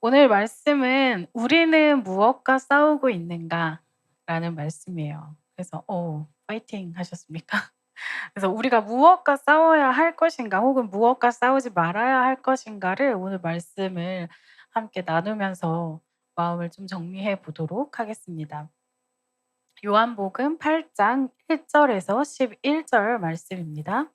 오늘 말씀은 "우리는 무엇과 싸우고 있는가?"라는 말씀이에요. 그래서 파이팅 하셨습니까? 그래서 우리가 무엇과 싸워야 할 것인가 혹은 무엇과 싸우지 말아야 할 것인가를 오늘 말씀을 함께 나누면서 마음을 좀 정리해 보도록 하겠습니다. 요한복음 8장 1 절에서 11절 말씀입니다.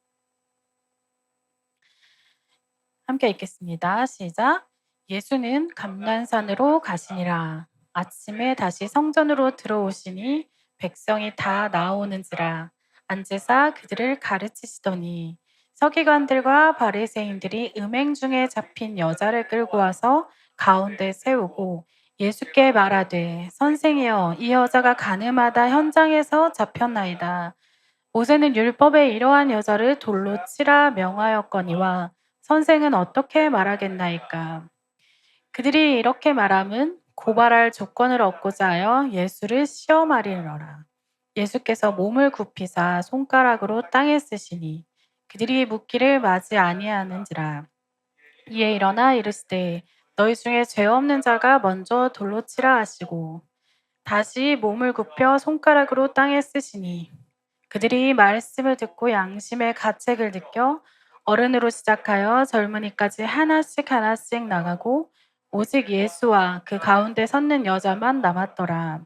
함께 읽겠습니다. 시작. 예수는 감난산으로 가시니라. 아침에 다시 성전으로 들어오시니 백성이 다 나오는지라. 앉으사 그들을 가르치시더니 서기관들과 바리새인들이 음행 중에 잡힌 여자를 끌고 와서 가운데 세우고 예수께 말하되 선생이여 이 여자가 가늠하다 현장에서 잡혔나이다. 모세는 율법에 이러한 여자를 돌로 치라 명하였거니와 선생은 어떻게 말하겠나이까? 그들이 이렇게 말함은 고발할 조건을 얻고자 하여 예수를 시험하리로라. 예수께서 몸을 굽히사 손가락으로 땅에 쓰시니 그들이 묻기를 맞이 아니하는지라. 이에 일어나 이르시되 너희 중에 죄 없는 자가 먼저 돌로 치라 하시고 다시 몸을 굽혀 손가락으로 땅에 쓰시니 그들이 말씀을 듣고 양심의 가책을 느껴 어른으로 시작하여 젊은이까지 하나씩 하나씩 나가고 오직 예수와 그 가운데 섰는 여자만 남았더라.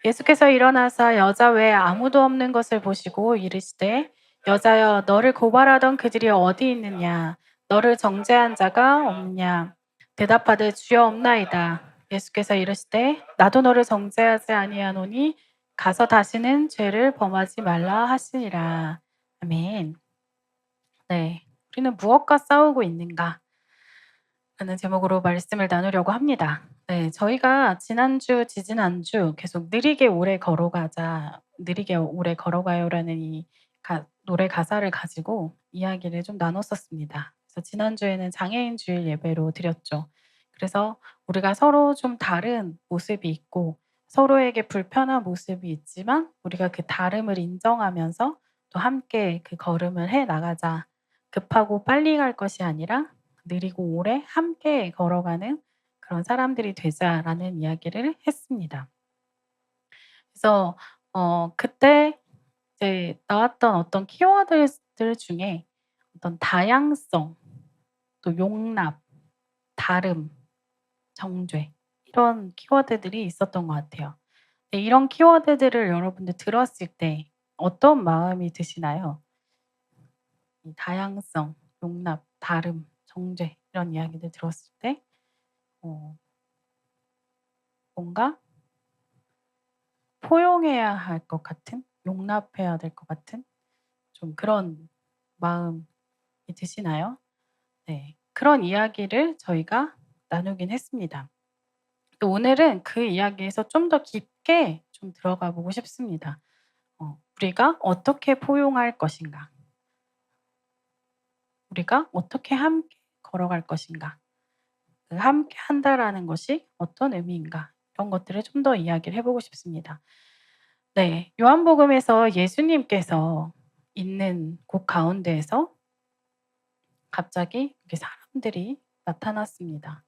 예수께서 일어나서 여자 외에 아무도 없는 것을 보시고 이르시되 여자여 너를 고발하던 그들이 어디 있느냐 너를 정죄한 자가 없느냐 대답하되 주여 없나이다. 예수께서 이르시되 나도 너를 정죄하지 아니하노니 가서 다시는 죄를 범하지 말라 하시니라. 아멘. 네, 우리는 무엇과 싸우고 있는가? 라는 제목으로 말씀을 나누려고 합니다. 네, 저희가 지난주, 지지난주 계속 느리게 오래 걸어가자, 느리게 오래 걸어가요라는 이 노래 가사를 가지고 이야기를 좀 나눴었습니다. 그래서 지난주에는 장애인 주일 예배로 드렸죠. 그래서 우리가 서로 좀 다른 모습이 있고 서로에게 불편한 모습이 있지만 우리가 그 다름을 인정하면서 또 함께 그 걸음을 해 나가자. 급하고 빨리 갈 것이 아니라 느리고 오래 함께 걸어가는 그런 사람들이 되자라는 이야기를 했습니다. 그래서 그때 이제 나왔던 어떤 키워드들 중에 어떤 다양성, 또 용납, 다름, 정죄 이런 키워드들이 있었던 것 같아요. 네, 이런 키워드들을 여러분들 들었을 때 어떤 마음이 드시나요? 이 다양성, 용납, 다름, 정죄 이런 이야기들 들었을 때 어 뭔가 포용해야 할 것 같은, 용납해야 될 것 같은 좀 그런 마음이 드시나요? 네. 그런 이야기를 저희가 나누긴 했습니다. 또 오늘은 그 이야기에서 좀 더 깊게 좀 들어가 보고 싶습니다. 우리가 어떻게 포용할 것인가? 우리가 어떻게 함께 걸어갈 것인가? 그 함께 한다라는 것이 어떤 의미인가? 이런 것들을 좀 더 이야기를 해 보고 싶습니다. 네. 요한복음에서 예수님께서 있는 곳 가운데에서 갑자기 이렇게 사람들이 나타났습니다.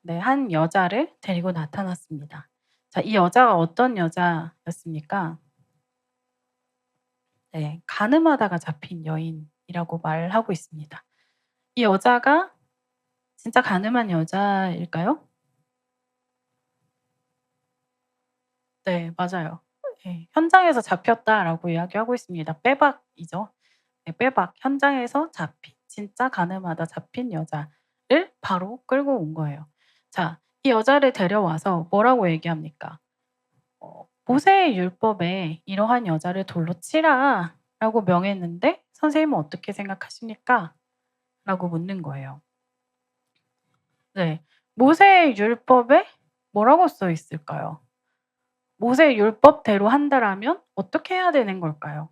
네. 한 여자를 데리고 나타났습니다. 자, 이 여자가 어떤 여자였습니까? 네. 가늠하다가 잡힌 여인이라고 말하고 있습니다. 이 여자가 진짜 가늠한 여자일까요? 네. 맞아요. 예. "현장에서 잡혔다."라고 이야기하고 있습니다. 빼박이죠. 네, 빼박. 현장에서 잡힌 진짜 가늠하다 잡힌 여자를 바로 끌고 온 거예요. 자, 이 여자를 데려와서 뭐라고 얘기합니까? "모세의 율법에 이러한 여자를 돌로 치라."라고 명했는데 "선생님은 어떻게 생각하십니까?" 라고 묻는 거예요. 네. 모세의 율법에 뭐라고 써 있을까요? 모세의 율법대로 한다라면 어떻게 해야 되는 걸까요?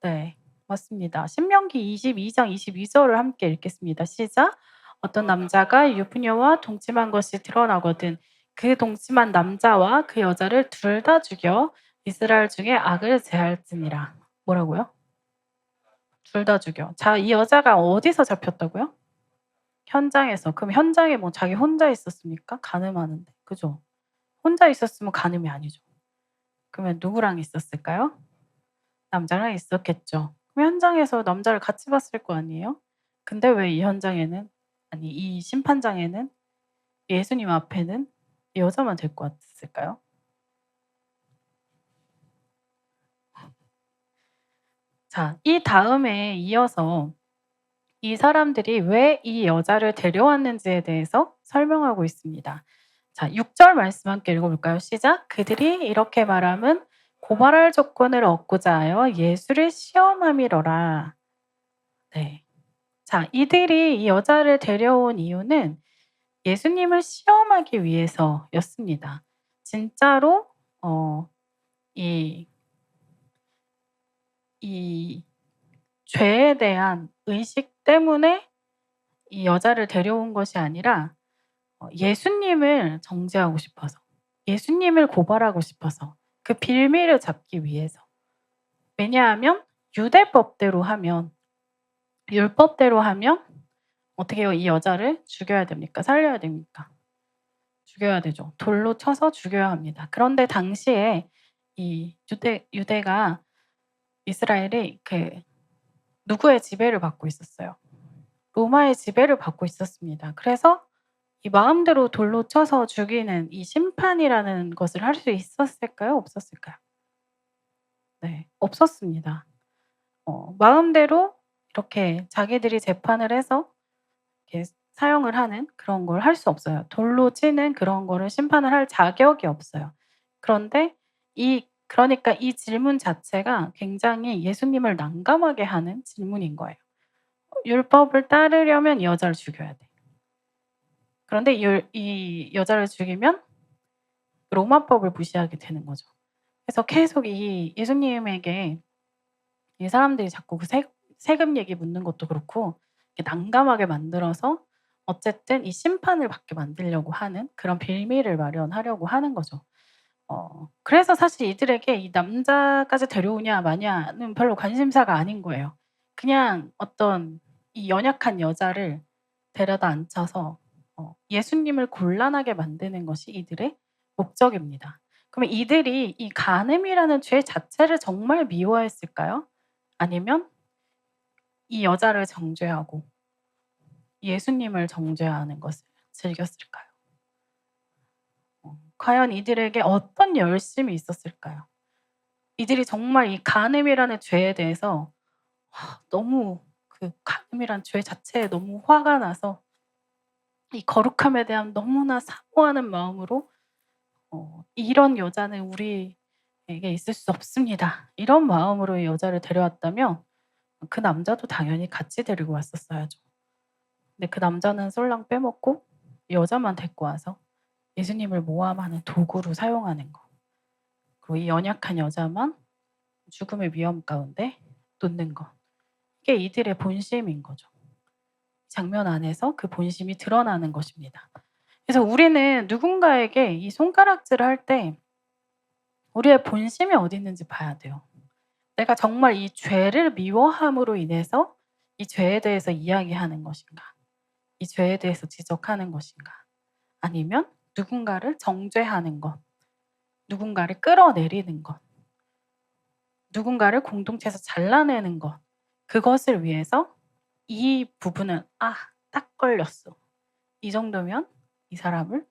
네. 맞습니다. 신명기 22장 22 절을 함께 읽겠습니다. 시작. 어떤 남자가 유부녀와 동침한 것이 드러나거든 그 동침한 남자와 그 여자를 둘 다 죽여 이스라엘 중에 악을 제할지니라. 뭐라고요? 둘 다 죽여. 자, 이 여자가 어디서 잡혔다고요? 현장에서. 그럼 현장에 뭐 자기 혼자 있었습니까? 간음하는데. 그죠? 혼자 있었으면 간음이 아니죠. 그러면 누구랑 있었을까요? 남자랑 있었겠죠. 그럼 현장에서 남자를 같이 봤을 거 아니에요? 근데 왜 이 현장에는, 아니 이 심판장에는, 예수님 앞에는 여자만 데리고 왔을까요? 자, 이 다음에 이어서 이 사람들이 왜 이 여자를 데려왔는지에 대해서 설명하고 있습니다. 자, 6절 말씀 함께 읽어볼까요? 시작. 그들이 이렇게 말함은 고발할 조건을 얻고자 하여 예수를 시험함이로라. 네. 자, 이들이 이 여자를 데려온 이유는 예수님을 시험하기 위해서였습니다. 진짜로 이, 이 죄에 대한 의식 때문에 이 여자를 데려온 것이 아니라 예수님을 정죄하고 싶어서, 예수님을 고발하고 싶어서, 그 빌미를 잡기 위해서. 왜냐하면 유대법대로 하면, 율법대로 하면 어떻게 해요? 이 여자를 죽여야 됩니까? 살려야 됩니까? 죽여야 되죠. 돌로 쳐서 죽여야 합니다. 그런데 당시에 이 유대가, 이스라엘이 누구의 지배를 받고 있었어요? 로마의 지배를 받고 있었습니다. 그래서 이 마음대로 돌로 쳐서 죽이는 이 심판이라는 것을 할 수 있었을까요? 없었을까요? 네, 없었습니다. 마음대로 이렇게 자기들이 재판을 해서 이렇게 사형을 하는 그런 걸 할 수 없어요. 돌로 치는 그런 거를 심판을 할 자격이 없어요. 그런데 그러니까 이 질문 자체가 굉장히 예수님을 난감하게 하는 질문인 거예요. 율법을 따르려면 이 여자를 죽여야 돼. 그런데 이 여자를 죽이면 로마법을 무시하게 되는 거죠. 그래서 계속 이 예수님에게 이 사람들이 자꾸 그 세금 얘기 묻는 것도 그렇고 난감하게 만들어서 어쨌든 이 심판을 받게 만들려고 하는 그런 빌미를 마련하려고 하는 거죠. 그래서 사실 이들에게 이 남자까지 데려오냐 마냐는 별로 관심사가 아닌 거예요. 그냥 어떤 이 연약한 여자를 데려다 앉혀서 예수님을 곤란하게 만드는 것이 이들의 목적입니다. 그러면 이들이 이 간음이라는 죄 자체를 정말 미워했을까요? 아니면 이 여자를 정죄하고 예수님을 정죄하는 것을 즐겼을까요? 과연 이들에게 어떤 열심이 있었을까요? 이들이 정말 이 간음이라는 죄에 대해서 너무 그 간음이란 죄 자체에 너무 화가 나서 이 거룩함에 대한 너무나 사모하는 마음으로 이런 여자는 우리에게 있을 수 없습니다. 이런 마음으로 이 여자를 데려왔다면 그 남자도 당연히 같이 데리고 왔었어야죠. 근데 그 남자는 쏠랑 빼먹고 여자만 데리고 와서 예수님을 모함하는 도구로 사용하는 거. 그리고 이 연약한 여자만 죽음의 위험 가운데 놓는 것. 이게 이들의 본심인 거죠. 장면 안에서 그 본심이 드러나는 것입니다. 그래서 우리는 누군가에게 이 손가락질을 할 때 우리의 본심이 어디 있는지 봐야 돼요. 내가 정말 이 죄를 미워함으로 인해서 이 죄에 대해서 이야기하는 것인가? 이 죄에 대해서 지적하는 것인가? 아니면 누군가를 정죄하는 것, 누군가를 끌어내리는 것, 누군가를 공동체에서 잘라내는 것, 그것을 위해서 이 부분은 딱 걸렸어. 이 정도면 이 사람을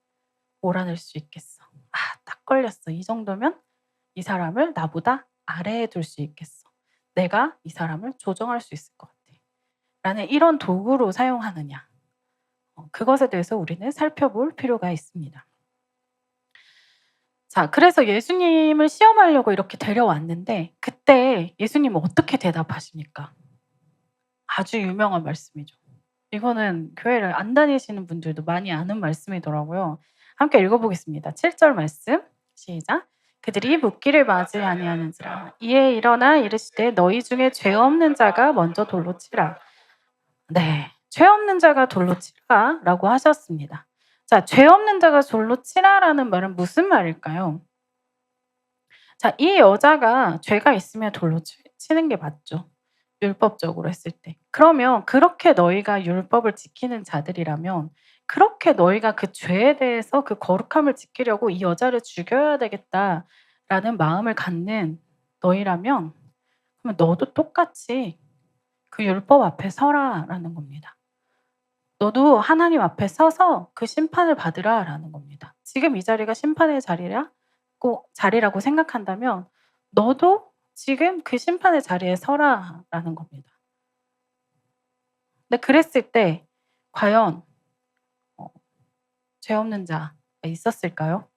몰아낼 수 있겠어. 딱 걸렸어. 이 정도면 이 사람을 나보다 아래에 둘 수 있겠어. 내가 이 사람을 조정할 수 있을 것 같아. 라는 이런 도구로 사용하느냐. 그것에 대해서 우리는 살펴볼 필요가 있습니다. 자, 그래서 예수님을 시험하려고 이렇게 데려왔는데 그때 예수님은 어떻게 대답하십니까? 아주 유명한 말씀이죠. 이거는 교회를 안 다니시는 분들도 많이 아는 말씀이더라고요. 함께 읽어보겠습니다. 7절 말씀 시작. 그들이 묻기를 맞이 아니하는지라 이에 일어나 이르시되 너희 중에 죄 없는 자가 먼저 돌로 치라. 네, 죄 없는 자가 돌로 치라라고 하셨습니다. 자, 죄 없는 자가 돌로 치라라는 말은 무슨 말일까요? 자, 이 여자가 죄가 있으면 돌로 치는 게 맞죠. 율법적으로 했을 때. 그러면 그렇게 너희가 율법을 지키는 자들이라면 그렇게 너희가 그 죄에 대해서 그 거룩함을 지키려고 '이 여자를 죽여야 되겠다.'라는 마음을 갖는 너희라면 그러면 너도 똑같이 그 율법 앞에 서라라는 겁니다. 너도 하나님 앞에 서서 그 심판을 받으라라는 겁니다. 지금 이 자리가 심판의 자리라고 생각한다면 너도 지금 그 심판의 자리에 서라라는 겁니다. 근데 그랬을 때 과연 어 죄 없는 자가 있었을까요?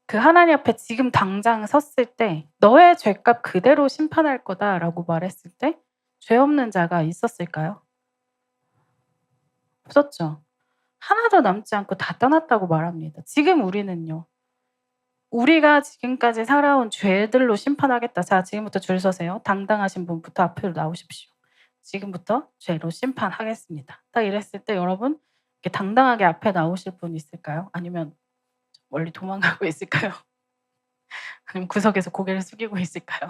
그 하나님 앞에 지금 당장 섰을 때 "너의 죄값 그대로 심판할 거다."라고 말했을 때 죄 없는 자가 있었을까요? 없었죠. 하나도 남지 않고 다 떠났다고 말합니다. 지금 우리는요. 우리가 지금까지 살아온 죄들로 심판하겠다. 자, 지금부터 줄 서세요. 당당하신 분부터 앞으로 나오십시오. 지금부터 죄로 심판하겠습니다. 딱 이랬을 때 여러분 이렇게 당당하게 앞에 나오실 분 있을까요? 아니면 멀리 도망가고 있을까요? 아니면 구석에서 고개를 숙이고 있을까요?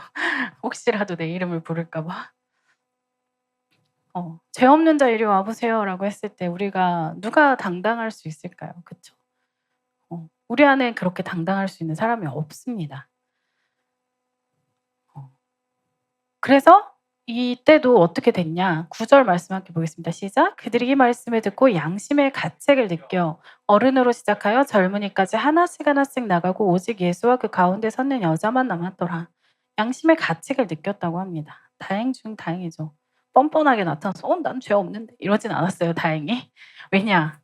혹시라도 내 이름을 부를까 봐. "죄 없는 자 이리 와 보세요."라고 했을 때 우리가 누가 당당할 수 있을까요? 그쵸? 우리 안에 그렇게 당당할 수 있는 사람이 없습니다. 어. 그래서 이때도 어떻게 됐냐. 9절 말씀 함께 보겠습니다. 시작. "그들이 이 말씀을 듣고 양심의 가책을 느껴 어른으로 시작하여 젊은이까지 하나씩 하나씩 나가고 오직 예수와 그 가운데 섰는 여자만 남았더라." 양심의 가책을 느꼈다고 합니다. 다행 중 다행이죠. 뻔뻔하게 나타나서 난 죄 없는데." 이러진 않았어요 다행히. 왜냐?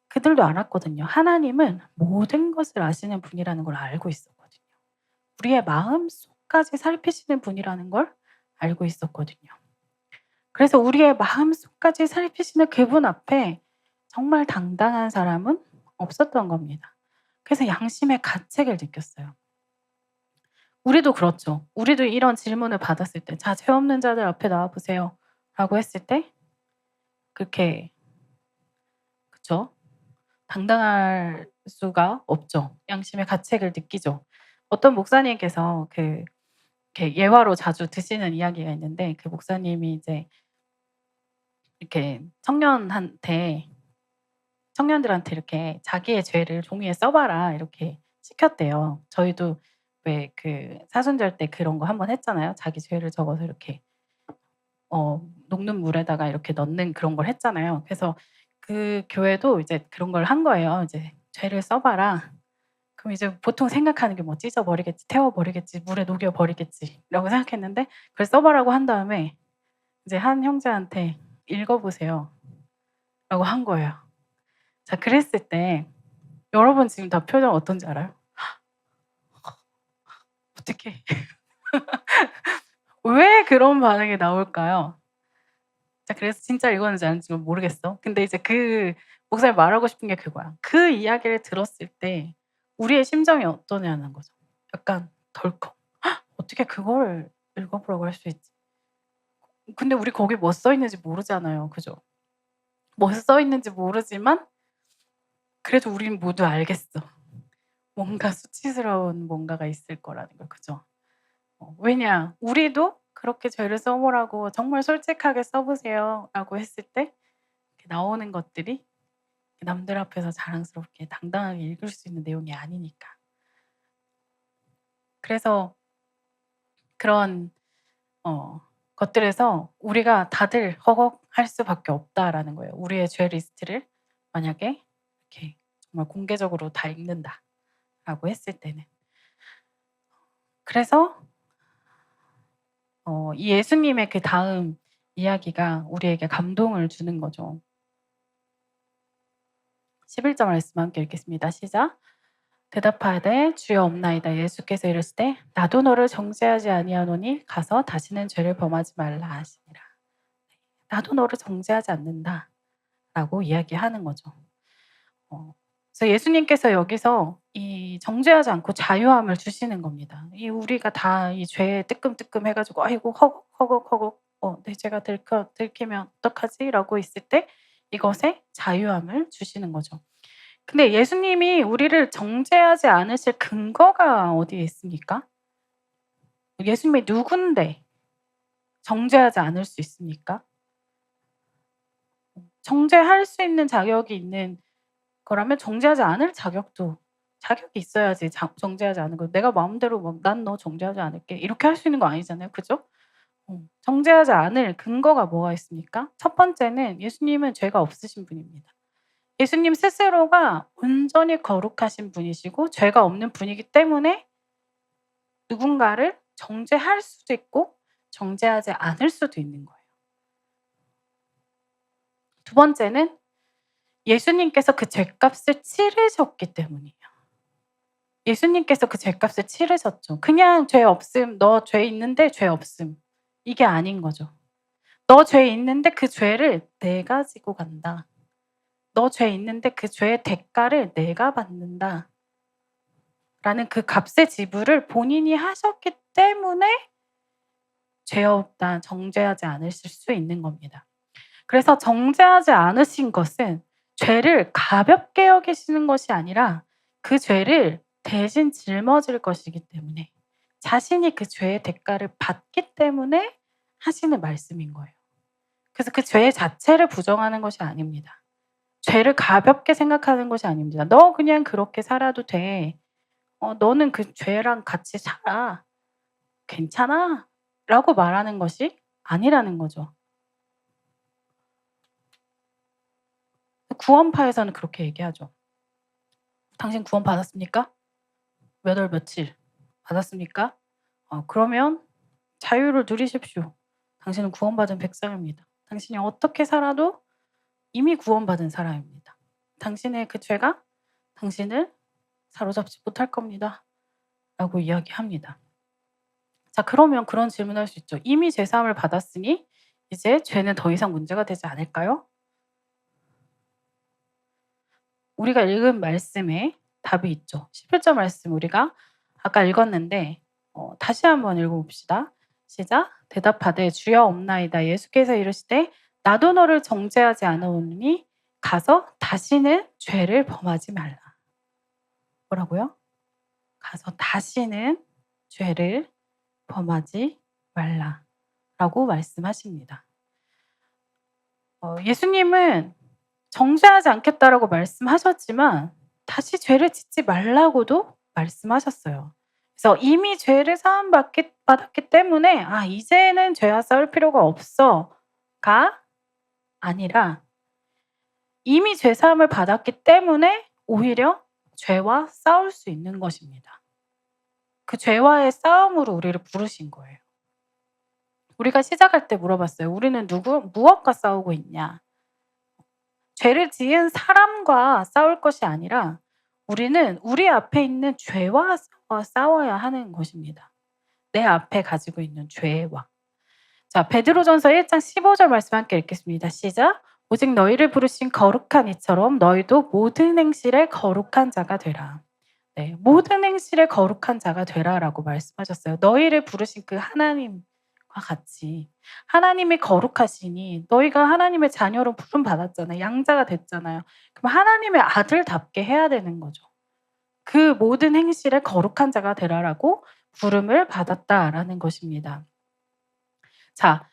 그들도 알았거든요. 하나님은 모든 것을 아시는 분이라는 걸 알고 있었거든요. 우리의 마음속까지 살피시는 분이라는 걸 알고 있었거든요. 그래서 우리의 마음속까지 살피시는 그분 앞에 정말 당당한 사람은 없었던 겁니다. 그래서 양심의 가책을 느꼈어요. 우리도 그렇죠. 우리도 이런 질문을 받았을 때 "자, 죄 없는 자들 앞에 나와 보세요." 라고 했을 때 그렇게 그쵸? 당당할 수가 없죠. 양심의 가책을 느끼죠. 어떤 목사님께서 이렇게 예화로 자주 드시는 이야기가 있는데 그 목사님이 이제 이렇게 청년들한테 이렇게 "자기의 죄를 종이에 써 봐라." 이렇게 시켰대요. 저희도 왜 그 사순절 때 그런 거 한번 했잖아요. 자기 죄를 적어서 이렇게 녹는 물에다가 이렇게 넣는 그런 걸 했잖아요. 그래서 그 교회도 이제 그런 걸 한 거예요. 이제 "죄를 써 봐라." 그럼 이제 보통 생각하는 게 뭐 '찢어 버리겠지. 태워 버리겠지. 물에 녹여 버리겠지.'라고 생각했는데 그걸 써 보라고 한 다음에 이제 한 형제한테 "읽어 보세요."라고 한 거예요. 자, 그랬을 때 여러분 지금 다 표정 어떤지 알아요? 어떡해. 왜 그런 반응이 나올까요? 자, 그래서 진짜 읽었는지 아닌지는 모르겠어. 근데 이제 그 목사님이 말하고 싶은 게 그거야. 그 이야기를 들었을 때 우리의 심정이 어떠냐는 거죠. 약간 덜컥. '어떻게 그거를 읽어 보라고 할 수 있지?' 근데 우리 거기 뭐 써 있는지 모르잖아요. 그죠? 뭐 써 있는지 모르지만 그래도 우리는 모두 알겠어. 뭔가 수치스러운 뭔가가 있을 거라는 걸. 그죠? 왜냐? 우리도 그렇게 죄를 써 보라고 "정말 솔직하게 써 보세요."라고 했을 때 이렇게 나오는 것들이 남들 앞에서 자랑스럽게 당당하게 읽을 수 있는 내용이 아니니까. 그래서 그런 것들에서 우리가 다들 허걱할 수밖에 없다라는 거예요. 우리의 죄 리스트를 만약에 이렇게 정말 공개적으로 다 읽는다라고 했을 때는. 그래서 이 예수님의 그다음 이야기가 우리에게 감동을 주는 거죠. 11절 말씀 함께 읽겠습니다. 시작. 대답하되 주여 없나이다. 예수께서 이르시되 나도 너를 정죄하지 아니하노니 가서 다시는 죄를 범하지 말라 하시니라. 나도 너를 정죄하지 않는다라고 이야기하는 거죠. 그래서 예수님께서 여기서 이 정죄하지 않고 자유함을 주시는 겁니다. 이 우리가 다 이 죄에 뜨끔뜨끔 해 가지고 '아이고 허걱허걱허걱 내 죄가 들키면 어떡하지?'라고 있을 때 이것에 자유함을 주시는 거죠. 근데 예수님이 우리를 정죄하지 않으실 근거가 어디에 있습니까? 예수님이 누군데 정죄하지 않을 수 있습니까? 정죄할 수 있는 자격이 있는 거라면 정죄하지 않을 자격이 있어야지 정죄하지 않은 거. 내가 마음대로 막 "난 너 정죄하지 않을게." 이렇게 할 수 있는 거 아니잖아요. 그죠? 정죄하지 않을 근거가 뭐가 있습니까? 첫 번째는 예수님은 죄가 없으신 분입니다. 예수님 스스로가 온전히 거룩하신 분이시고 죄가 없는 분이기 때문에 누군가를 정죄할 수도 있고 정죄하지 않을 수도 있는 거예요. 두 번째는 예수님께서 그 죗값을 치르셨기 때문이에요. 예수님께서 그 죗값을 치르셨죠. 그냥 죄 없음, 너 죄 있는데 죄 없음. 이게 아닌 거죠. 너 죄 있는데 그 죄를 내가 지고 간다. 너 죄 있는데 그 죄의 대가를 내가 받는다. 라는 그 값의 지불을 본인이 하셨기 때문에 죄 없다, 정죄하지 않으실 수 있는 겁니다. 그래서 정죄하지 않으신 것은 죄를 가볍게 여기시는 것이 아니라 그 죄를 대신 짊어질 것이기 때문에 자신이 그 죄의 대가를 받기 때문에 하시는 말씀인 거예요. 그래서 그 죄 자체를 부정하는 것이 아닙니다. 죄를 가볍게 생각하는 것이 아닙니다. "너 그냥 그렇게 살아도 돼. 너는 그 죄랑 같이 살아. 괜찮아." 라고 말하는 것이 아니라는 거죠. 구원파에서는 그렇게 얘기하죠. "당신 구원 받았습니까? 몇 월 며칠 받았습니까? 그러면 자유를 누리십시오. 당신은 구원받은 백성입니다. 당신이 어떻게 살아도 이미 구원받은 사람입니다. 당신의 그 죄가 당신을 사로잡지 못할 겁니다." 라고 이야기합니다. 자, 그러면 그런 질문을 할 수 있죠. 이미 죄 사함을 받았으니 이제 죄는 더 이상 문제가 되지 않을까요? 우리가 읽은 말씀에 답이 있죠. 11절 말씀 우리가 아까 읽었는데 다시 한번 읽어 봅시다. 시작. 대답하되 주여 없나이다. 예수께서 이르시되 나도 너를 정죄하지 않으오니 가서 다시는 죄를 범하지 말라. 뭐라고요? 가서 다시는 죄를 범하지 말라라고 말씀하십니다. 예수님은 정죄하지 않겠다라고 말씀하셨지만 다시 죄를 짓지 말라고도 말씀하셨어요. 그래서 이미 죄를 받았기 때문에 '아 이제는 죄와 싸울 필요가 없어.'가 아니라 이미 죄 사함을 받았기 때문에 오히려 죄와 싸울 수 있는 것입니다. 그 죄와의 싸움으로 우리를 부르신 거예요. 우리가 시작할 때 물어봤어요. "우리는 무엇과 싸우고 있냐?" 죄를 지은 사람과 싸울 것이 아니라 우리는 우리 앞에 있는 죄와 싸워야 하는 것입니다. 내 앞에 가지고 있는 죄와. 자, 베드로전서 1장 15절 말씀 함께 읽겠습니다. 시작. 오직 너희를 부르신 거룩한 이처럼 너희도 모든 행실에 거룩한 자가 되라. 네, 모든 행실에 거룩한 자가 되라라고 말씀하셨어요. 너희를 부르신 그 하나님과 같이 하나님이 거룩하시니 너희가 하나님의 자녀로 부름 받았잖아요. 양자가 됐잖아요. 그럼 하나님의 아들답게 해야 되는 거죠. 그 모든 행실에 거룩한 자가 되라라고 부름을 받았다라는 것입니다. 자,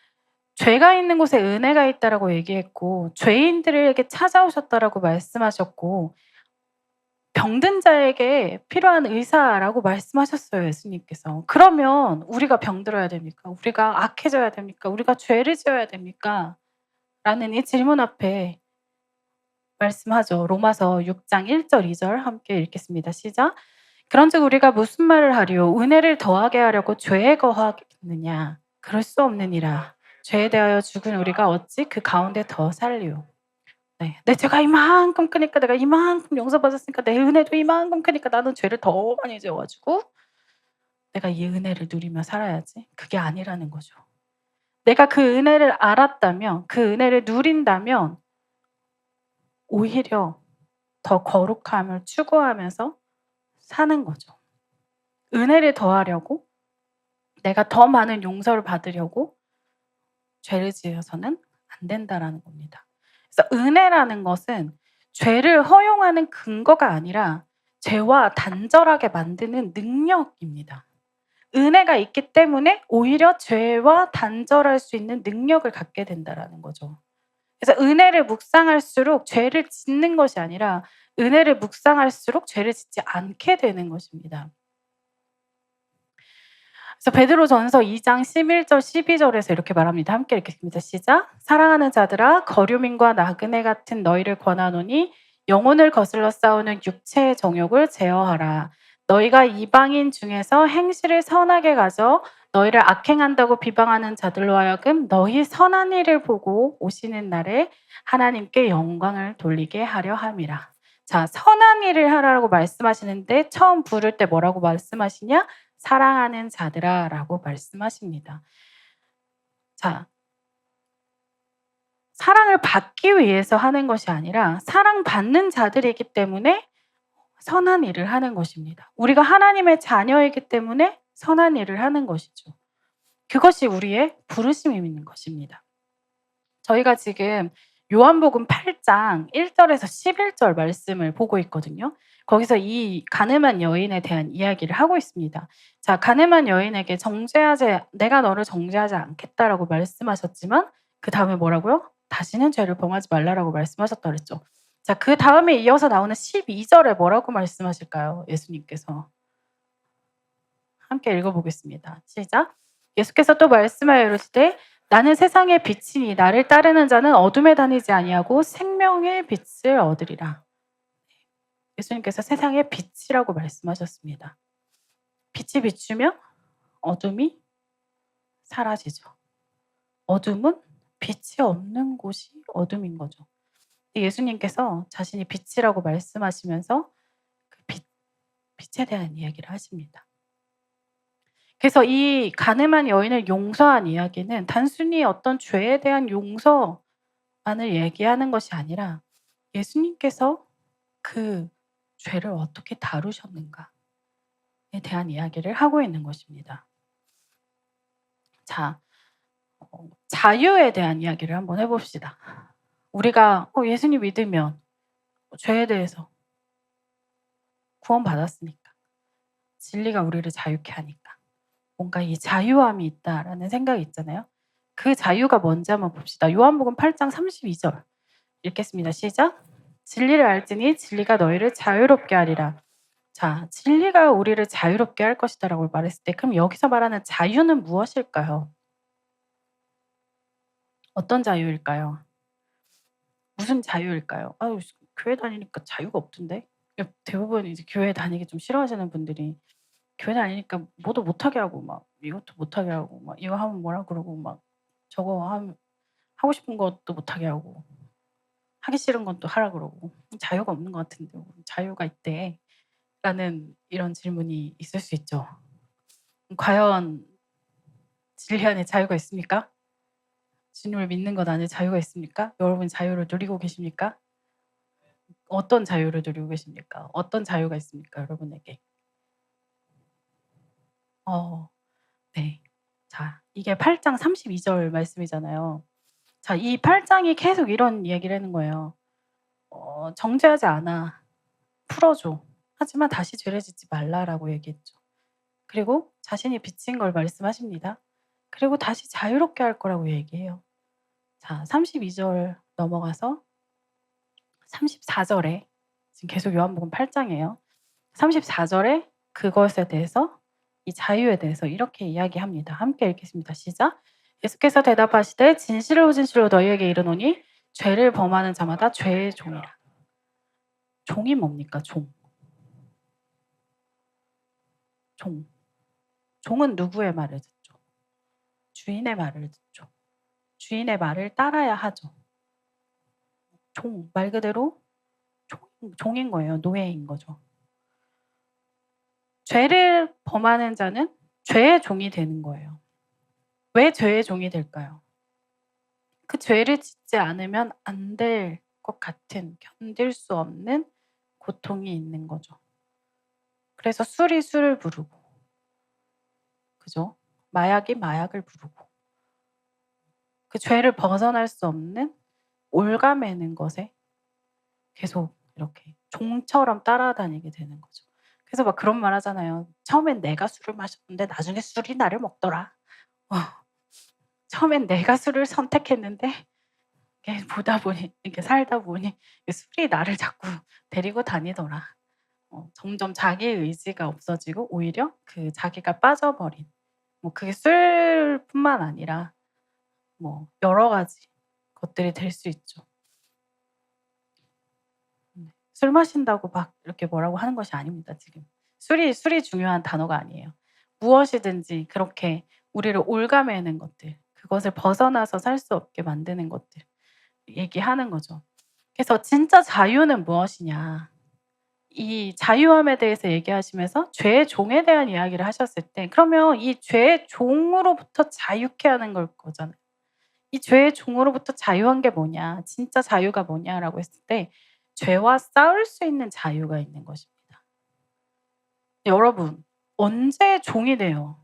죄가 있는 곳에 은혜가 있다라고 얘기했고 죄인들에게 찾아오셨다라고 말씀하셨고 병든 자에게 필요한 의사라고 말씀하셨어요, 예수님께서. 그러면 우리가 병들어야 됩니까? 우리가 악해져야 됩니까? 우리가 죄를 지어야 됩니까? 라는 이 질문 앞에 말씀하죠. 로마서 6장 1절 2절 함께 읽겠습니다. 시작. 그런즉 우리가 무슨 말을 하리요? 은혜를 더하게 하려고 죄에 거하겠느냐? 그럴 수 없느니라. 죄에 대하여 죽은 우리가 어찌 그 가운데 더 살리요? 네. 내 죄가 이만큼 크니까 내가 이만큼 용서받았으니까 내 은혜도 이만큼 크니까 나는 죄를 더 많이 지어 가지고 내가 이 은혜를 누리며 살아야지. 그게 아니라는 거죠. 내가 그 은혜를 알았다면 그 은혜를 누린다면 오히려 더 거룩함을 추구하면서 사는 거죠. 은혜를 더하려고 내가 더 많은 용서를 받으려고 죄를 지어서는 안 된다라는 겁니다. 그래서 은혜라는 것은 죄를 허용하는 근거가 아니라 죄와 단절하게 만드는 능력입니다. 은혜가 있기 때문에 오히려 죄와 단절할 수 있는 능력을 갖게 된다라는 거죠. 그래서 은혜를 묵상할수록 죄를 짓는 것이 아니라 은혜를 묵상할수록 죄를 짓지 않게 되는 것입니다. 그래서 베드로전서 2장 11절 12절에서 이렇게 말합니다. 함께 읽겠습니다. 시작. 사랑하는 자들아 거류민과 나그네 같은 너희를 권하노니 영혼을 거슬러 싸우는 육체의 정욕을 제어하라. 너희가 이방인 중에서 행실을 선하게 가져 너희를 악행한다고 비방하는 자들로 하여금 너희 선한 일을 보고 오시는 날에 하나님께 영광을 돌리게 하려 함이라. 자, 선한 일을 하라고 말씀하시는데 처음 부를 때 뭐라고 말씀하시냐? 사랑하는 자들아 라고 말씀하십니다. 자, 사랑을 받기 위해서 하는 것이 아니라 사랑받는 자들이기 때문에 선한 일을 하는 것입니다. 우리가 하나님의 자녀이기 때문에 선한 일을 하는 것이죠. 그것이 우리의 부르심이 있는 것입니다. 저희가 지금 요한복음 8장 1절에서 11절 말씀을 보고 있거든요. 거기서 이 가늠한 여인에 대한 이야기를 하고 있습니다. 자, 가늠한 여인에게 내가 너를 정죄하지 않겠다라고 말씀하셨지만 그 다음에 뭐라고요? 다시는 죄를 범하지 말라라고 말씀하셨다 그랬죠. 자, 그 다음에 이어서 나오는 12절에 뭐라고 말씀하실까요? 예수님께서. 함께 읽어보겠습니다. 시작. 예수께서 또 말씀하여 이르시되 나는 세상의 빛이니 나를 따르는 자는 어둠에 다니지 아니하고 생명의 빛을 얻으리라. 예수님께서 세상의 빛이라고 말씀하셨습니다. 빛이 비추면 어둠이 사라지죠. 어둠은 빛이 없는 곳이 어둠인 거죠. 예수님께서 자신이 빛이라고 말씀하시면서 그 빛에 대한 이야기를 하십니다. 그래서 이 가늠한 여인을 용서한 이야기는 단순히 어떤 죄에 대한 용서만을 얘기하는 것이 아니라 예수님께서 그 죄를 어떻게 다루셨는가에 대한 이야기를 하고 있는 것입니다. 자, 자유에 대한 이야기를 한번 해봅시다. 우리가 예수님 믿으면 죄에 대해서 구원받았으니까 진리가 우리를 자유케 하니까 뭔가 이 자유함이 있다라는 생각이 있잖아요. 그 자유가 뭔지 한번 봅시다. 요한복음 8장 32절 읽겠습니다. 시작. 진리를 알지니 진리가 너희를 자유롭게 하리라. 자, 진리가 우리를 자유롭게 할 것이다라고 말했을 때 그럼 여기서 말하는 자유는 무엇일까요? 어떤 자유일까요? 무슨 자유일까요? 아유, 교회 다니니까 자유가 없던데? 대부분 이제 교회 다니기 좀 싫어하시는 분들이 교회 다니니까 뭐도 못하게 하고 막 이것도 못하게 하고 막 이거 하면 뭐라 그러고 막 저거 하면 하고 싶은 것도 못하게 하고 하기 싫은 건 또 하라 그러고 자유가 없는 것 같은데 자유가 있대 라는 이런 질문이 있을 수 있죠. 과연 진리 안에 자유가 있습니까? 주님을 믿는 것 안에 자유가 있습니까? 여러분 자유를 누리고 계십니까? 어떤 자유를 누리고 계십니까? 어떤 자유가 있습니까? 여러분에게. 네. 자, 이게 8장 32절 말씀이잖아요. 자, 이 8장이 계속 이런 얘기를 하는 거예요. 정죄하지 않아. 풀어줘. 하지만 다시 죄를 짓지 말라라고 얘기했죠. 그리고 자신이 빚진 걸 말씀하십니다. 그리고 다시 자유롭게 할 거라고 얘기해요. 자, 32절 넘어가서 34절에 지금 계속 요한복음 8장이에요. 34절에 그것에 대해서 이 자유에 대해서 이렇게 이야기합니다. 함께 읽겠습니다. 시작. 예수께서 대답하시되 진실로 진실로 너희에게 이르노니 죄를 범하는 자마다 죄의 종이라. 종이 뭡니까? 종. 종은 누구의 말을 듣죠? 주인의 말을 듣죠. 주인의 말을 따라야 하죠. 말 그대로 종인 거예요. 노예인 거죠. 죄를 범하는 자는 죄의 종이 되는 거예요. 왜 죄의 종이 될까요? 그 죄를 짓지 않으면 안 될 것 같은 견딜 수 없는 고통이 있는 거죠. 그래서 술이 술을 부르고, 그죠? 마약이 마약을 부르고, 그 죄를 벗어날 수 없는 올가매는 것에 계속 이렇게 종처럼 따라다니게 되는 거죠. 그래서 막 그런 말 하잖아요. 처음엔 내가 술을 마셨는데 나중에 술이 나를 먹더라. 처음엔 내가 술을 선택했는데 이렇게 보다 보니 이렇게 살다 보니 술이 나를 자꾸 데리고 다니더라. 점점 자기의 의지가 없어지고 오히려 그 자기가 빠져버린 그게 술뿐만 아니라 여러 가지 것들이 될 수 있죠. 술 마신다고 막 이렇게 뭐라고 하는 것이 아닙니다, 지금. 술이 중요한 단어가 아니에요. 무엇이든지 그렇게 우리를 옭아매는 것들, 그것을 벗어나서 살 수 없게 만드는 것들 얘기하는 거죠. 그래서 진짜 자유는 무엇이냐. 이 자유함에 대해서 얘기하시면서 죄의 종에 대한 이야기를 하셨을 때 그러면 이 죄의 종으로부터 자유케 하는 걸 거잖아요. 이 죄의 종으로부터 자유한 게 뭐냐, 진짜 자유가 뭐냐라고 했을 때 죄와 싸울 수 있는 자유가 있는 것입니다. 여러분, 언제 종이 돼요?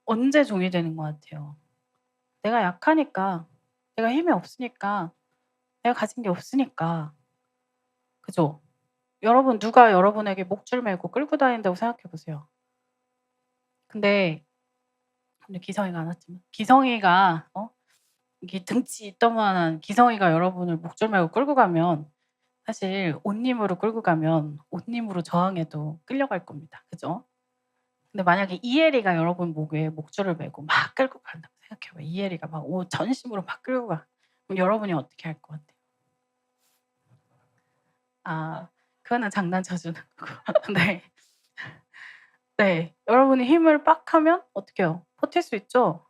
언제 종이 되는 것 같아요? 내가 약하니까, 내가 힘이 없으니까, 내가 가진 게 없으니까. 그죠? 여러분, 누가 여러분에게 목줄 메고 끌고 다닌다고 생각해 보세요. 근데 기성이가 안 왔지만 기성이가 이게 등치 이따만한 기성이가 여러분을 목줄 메고 끌고 가면 사실 옷님으로 끌고 가면 옷님으로 저항해도 끌려갈 겁니다. 그죠? 근데 만약에 이혜리가 여러분 목에 목줄을 메고 막 끌고 간다고 생각해 봐요. 이혜리가 막 옷 전심으로 막 끌고 가. 그럼 여러분이 어떻게 할 것 같아요? 아, 그거는 장난쳐 주는 거고. 네. 네. 여러분이 힘을 빡 하면 어떻게 해요? 버틸 수 있죠?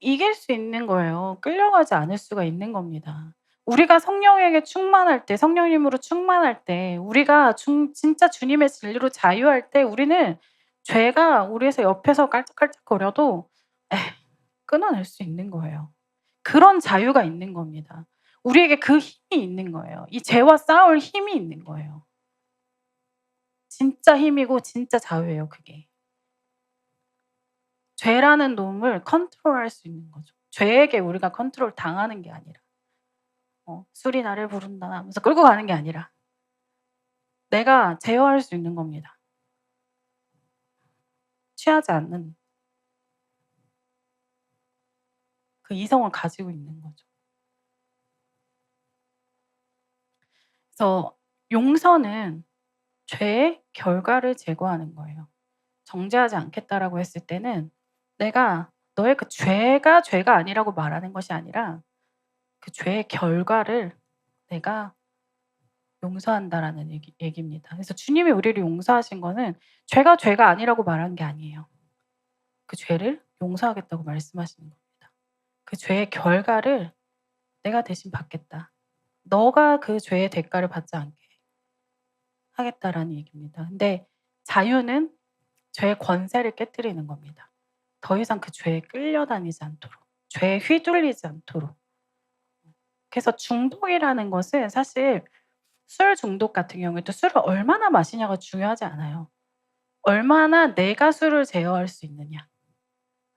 이길 수 있는 거예요. 끌려가지 않을 수가 있는 겁니다. 우리가 성령에게 충만할 때, 성령님으로 충만할 때, 우리가 진짜 주님의 진리로 자유할 때 우리는 죄가 우리에서 옆에서 깔짝깔짝거려도 끊어낼 수 있는 거예요. 그런 자유가 있는 겁니다. 우리에게 그 힘이 있는 거예요. 이 죄와 싸울 힘이 있는 거예요. 진짜 힘이고 진짜 자유예요, 그게. 죄라는 놈을 컨트롤할 수 있는 거죠. 죄에게 우리가 컨트롤 당하는 게 아니라 술이 나를 부른다 하면서 끌고 가는 게 아니라 내가 제어할 수 있는 겁니다. 취하지 않는 그 이성을 가지고 있는 거죠. 그래서 용서는 죄의 결과를 제거하는 거예요. 정죄하지 않겠다라고 했을 때는 내가 너의 그 죄가 죄가 아니라고 말하는 것이 아니라 그 죄의 결과를 내가 용서한다라는 얘기입니다. 그래서 주님이 우리를 용서하신 거는 죄가 죄가 아니라고 말한 게 아니에요. 그 죄를 용서하겠다고 말씀하시는 겁니다. 그 죄의 결과를 내가 대신 받겠다. 너가 그 죄의 대가를 받지 않게 하겠다라는 얘기입니다. 근데 자유는 죄의 권세를 깨뜨리는 겁니다. 더 이상 그 죄에 끌려다니지 않도록, 죄에 휘둘리지 않도록. 그래서 중독이라는 것은 사실 술 중독 같은 경우에도 술을 얼마나 마시냐가 중요하지 않아요. 얼마나 내가 술을 제어할 수 있느냐.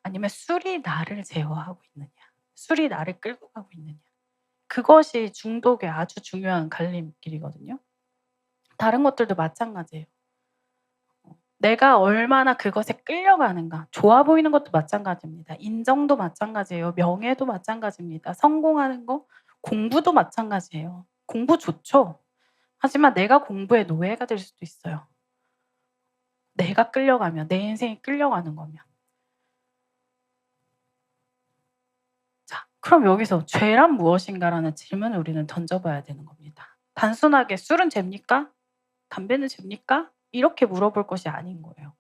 아니면 술이 나를 제어하고 있느냐. 술이 나를 끌고 가고 있느냐. 그것이 중독의 아주 중요한 갈림길이거든요. 다른 것들도 마찬가지예요. 내가 얼마나 그것에 끌려가는가. 좋아 보이는 것도 마찬가지입니다. 인정도 마찬가지예요. 명예도 마찬가지입니다. 성공하는 거, 공부도 마찬가지예요. 공부 좋죠. 하지만 내가 공부의 노예가 될 수도 있어요. 내가 끌려가면, 내 인생이 끌려가는 거면. 자, 그럼 여기서 죄란 무엇인가라는 질문을 우리는 던져봐야 되는 겁니다. 단순하게 술은 죄입니까? 담배는 죄입니까? 이렇게 물어볼 것이 아닌 거예요.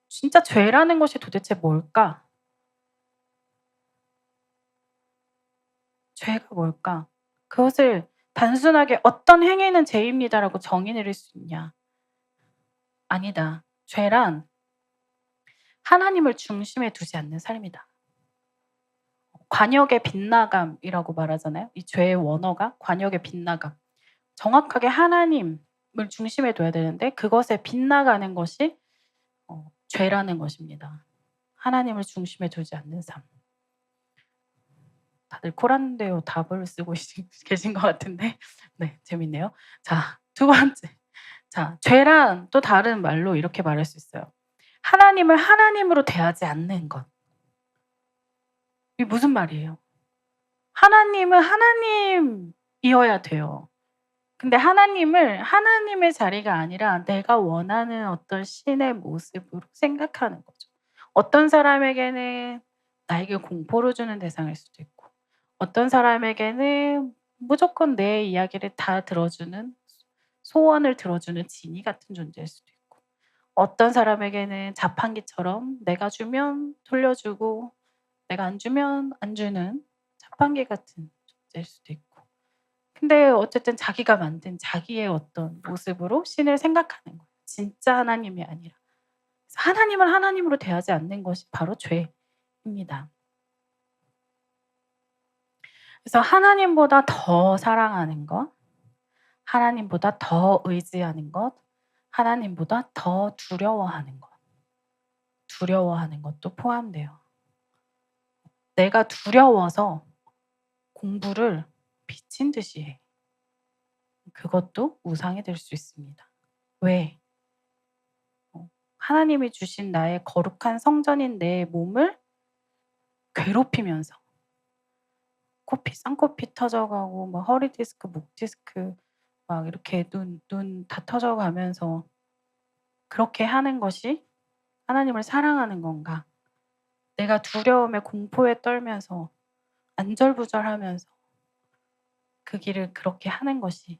진짜 죄라는 것이 도대체 뭘까? 죄가 뭘까? 그것을 단순하게 어떤 행위는 죄입니다라고 정의 내릴 수 있냐? 아니다. 죄란 하나님을 중심에 두지 않는 삶이다. 관역의 빗나감이라고 말하잖아요. 이 죄의 원어가 관역의 빗나감. 정확하게 하나님을 중심에 둬야 되는데 그것에 빗나가는 것이 죄라는 것입니다. 하나님을 중심에 두지 않는 삶. 다들 코란데오 답을 쓰고 계신 것 같은데 네, 재밌네요. 자, 두 번째. 자, 죄란 또 다른 말로 이렇게 말할 수 있어요. 하나님을 하나님으로 대하지 않는 것. 이게 무슨 말이에요? 하나님은 하나님이어야 돼요. 근데 하나님을 하나님의 자리가 아니라 내가 원하는 어떤 신의 모습으로 생각하는 거죠. 어떤 사람에게는 나에게 공포를 주는 대상일 수도 있고, 어떤 사람에게는 무조건 내 이야기를 다 들어주는, 소원을 들어주는 지니 같은 존재일 수도 있고, 어떤 사람에게는 자판기처럼 내가 주면 돌려주고 내가 안 주면 안 주는 자판기 같은 존재일 수도 있고. 근데 어쨌든 자기가 만든 자기의 어떤 모습으로 신을 생각하는 거예요. 진짜 하나님이 아니라. 그래서 하나님을 하나님으로 대하지 않는 것이 바로 죄입니다. 그래서 하나님보다 더 사랑하는 것, 하나님보다 더 의지하는 것, 하나님보다 더 두려워하는 것. 두려워하는 것도 포함돼요. 내가 두려워서 공부를 미친 듯이 해. 그것도 우상이 될 수 있습니다. 왜? 하나님이 주신 나의 거룩한 성전인 내 몸을 괴롭히면서 쌍코피 터져가고 막 허리 디스크, 목 디스크 막 이렇게 눈 다 터져가면서 그렇게 하는 것이 하나님을 사랑하는 건가? 내가 두려움에 공포에 떨면서 안절부절하면서 그 길을 그렇게 하는 것이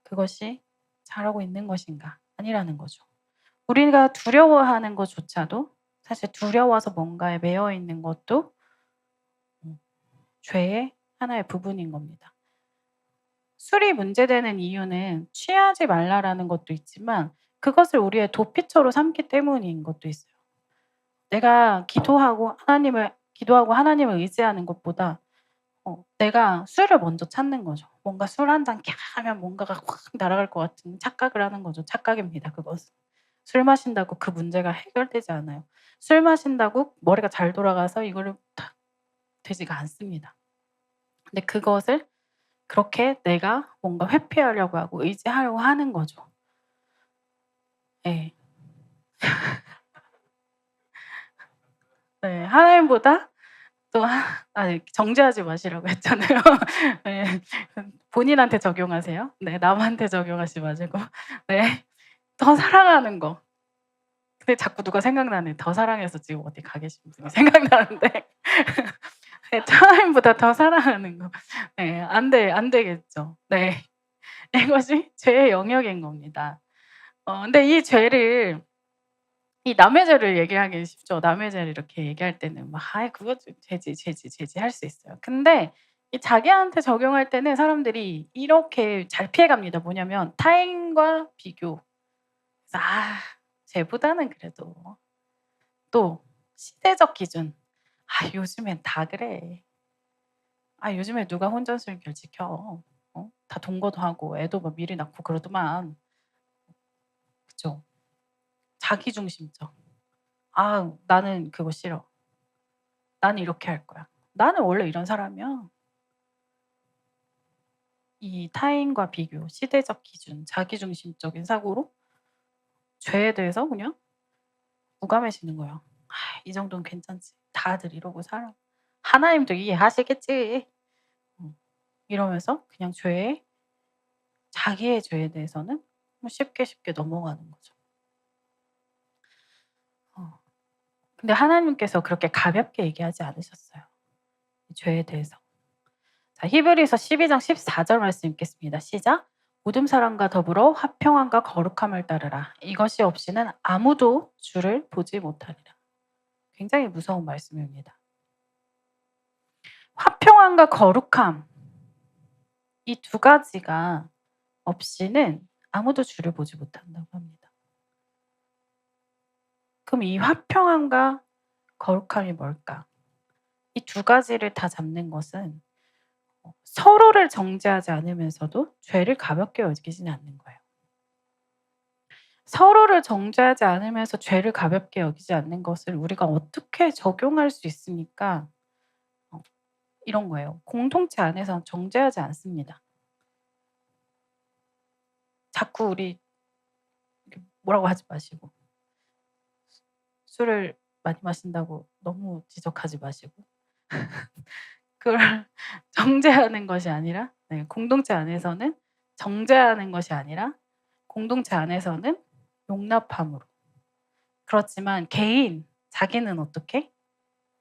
그것이 잘하고 있는 것인가? 아니라는 거죠. 우리가 두려워하는 것조차도 사실 두려워서 뭔가에 매여 있는 것도 죄의 하나의 부분인 겁니다. 술이 문제되는 이유는 취하지 말라라는 것도 있지만 그것을 우리의 도피처로 삼기 때문인 것도 있어요. 내가 기도하고 하나님을 의지하는 것보다 내가 술을 먼저 찾는 거죠. 뭔가 술 한 잔 캬 하면 뭔가가 확 날아갈 것 같은 착각을 하는 거죠. 착각입니다, 그것은. 술 마신다고 그 문제가 해결되지 않아요. 술 마신다고 머리가 잘 돌아가서 이거를 다 되지가 않습니다. 근데 그것을 그렇게 내가 뭔가 회피하려고 하고 의지하려고 하는 거죠. 예. 네. 하나님보다 또 정죄하지 마시라고 했잖아요. 네. 본인한테 적용하세요. 네. 남한테 적용하지 마시고. 네. 더 사랑하는 거. 근데 자꾸 누가 생각나네. 더 사랑해서 지금 어디 가 계신 분이 생각나는데. 네. 하나님보다 더 사랑하는 거. 네. 안 되겠죠. 네. 이것이 죄의 영역인 겁니다. 근데 이 남의 죄를 얘기하기 쉽죠. 남의 죄를 이렇게 얘기할 때는 막 "아이 그거 죄지." 할 수 있어요. 근데 이 자기한테 적용할 때는 사람들이 이렇게 잘 피해 갑니다. 뭐냐면 타인과 비교. 그래서 쟤보다는 그래도 또 시대적 기준. 요즘엔 다 그래. 요즘에 누가 혼전순결 지켜. 다 동거도 하고 애도 뭐 미리 낳고 그러더만." 그죠? 자기중심적. 나는 그거 싫어. 나는 이렇게 할 거야. 나는 원래 이런 사람이야." 이 타인과 비교, 시대적 기준, 자기중심적인 사고로 죄에 대해서 그냥 무감해지는 거예요. 이 정도는 괜찮지. 다들 이러고 살아. 하나님도 이해하시겠지." 이러면서 그냥 자기의 죄에 대해서는 쉽게 넘어가는 거죠. 근데 하나님께서 그렇게 가볍게 얘기하지 않으셨어요, 이 죄에 대해서. 자, 히브리서 12장 14절 말씀 읽겠습니다. 시작. 모든 사람과 더불어 화평함과 거룩함을 따르라. 이것이 없이는 아무도 주를 보지 못하리라. 굉장히 무서운 말씀입니다. 화평함과 거룩함, 이 두 가지가 없이는 아무도 주를 보지 못한다고 합니다. 그럼 이 화평함과 거룩함이 뭘까? 이 두 가지를 다 잡는 것은 서로를 정죄하지 않으면서도 죄를 가볍게 여기지는 않는 거예요. 서로를 정죄하지 않으면서 죄를 가볍게 여기지 않는 것을 우리가 어떻게 적용할 수 있습니까? 이런 거예요. 공동체 안에서 정죄하지 않습니다. 자꾸 우리 뭐라고 하지 마시고 술을 많이 마신다고 너무 지적하지 마시고 그걸 정죄하는 것이 아니라 공동체 안에서는 정죄하는 것이 아니라 공동체 안에서는 용납함으로. 그렇지만 자기는 어떻게?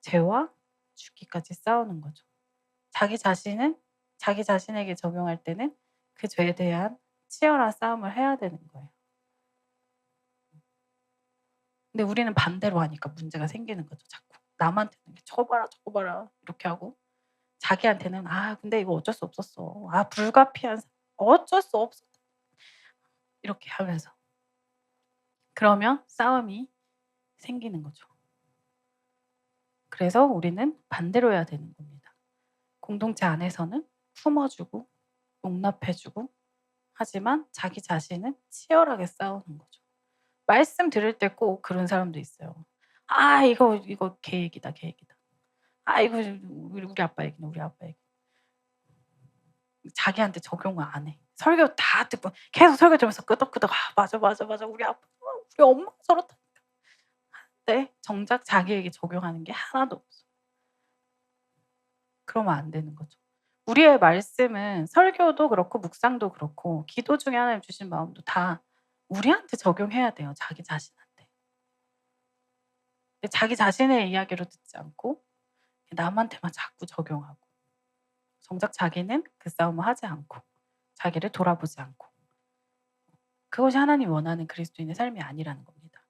죄와 죽기까지 싸우는 거죠. 자기 자신에게 적용할 때는 그 죄에 대한 치열한 싸움을 해야 되는 거예요. 근데 우리는 반대로 하니까 문제가 생기는 거죠. 자꾸 남한테는 "저거 봐라, 저거 봐라." 이렇게 하고 자기한테는 "아 근데 이거 어쩔 수 없었어. 아 불가피한 어쩔 수 없어." 이렇게 하면서 그러면 싸움이 생기는 거죠. 그래서 우리는 반대로 해야 되는 겁니다. 공동체 안에서는 품어 주고 용납해 주고 하지만 자기 자신은 치열하게 싸우는 거죠. 말씀 들을 때 꼭 그런 사람도 있어요. "아 이거 걔 얘기다, 걔 얘기다. 아 이거 우리 아빠 얘기네, 우리 아빠 얘기." 자기한테 적용을 안 해. 설교 다 듣고 계속 설교 들으면서 끄덕끄덕 "아 맞아, 맞아, 맞아. 우리 아빠 우리 엄마가 저렇다니까." 네. 정작 자기에게 적용하는 게 하나도 없어. 그러면 안 되는 거죠. 우리의 말씀은 설교도 그렇고 묵상도 그렇고 기도 중에 하나님 주신 마음도 다 우리한테 적용해야 돼요, 자기 자신한테. 근데 자기 자신의 이야기로 듣지 않고 남한테만 자꾸 적용하고 정작 자기는 그 싸움을 하지 않고 자기를 돌아보지 않고 그것이 하나님이 원하는 그리스도인의 삶이 아니라는 겁니다.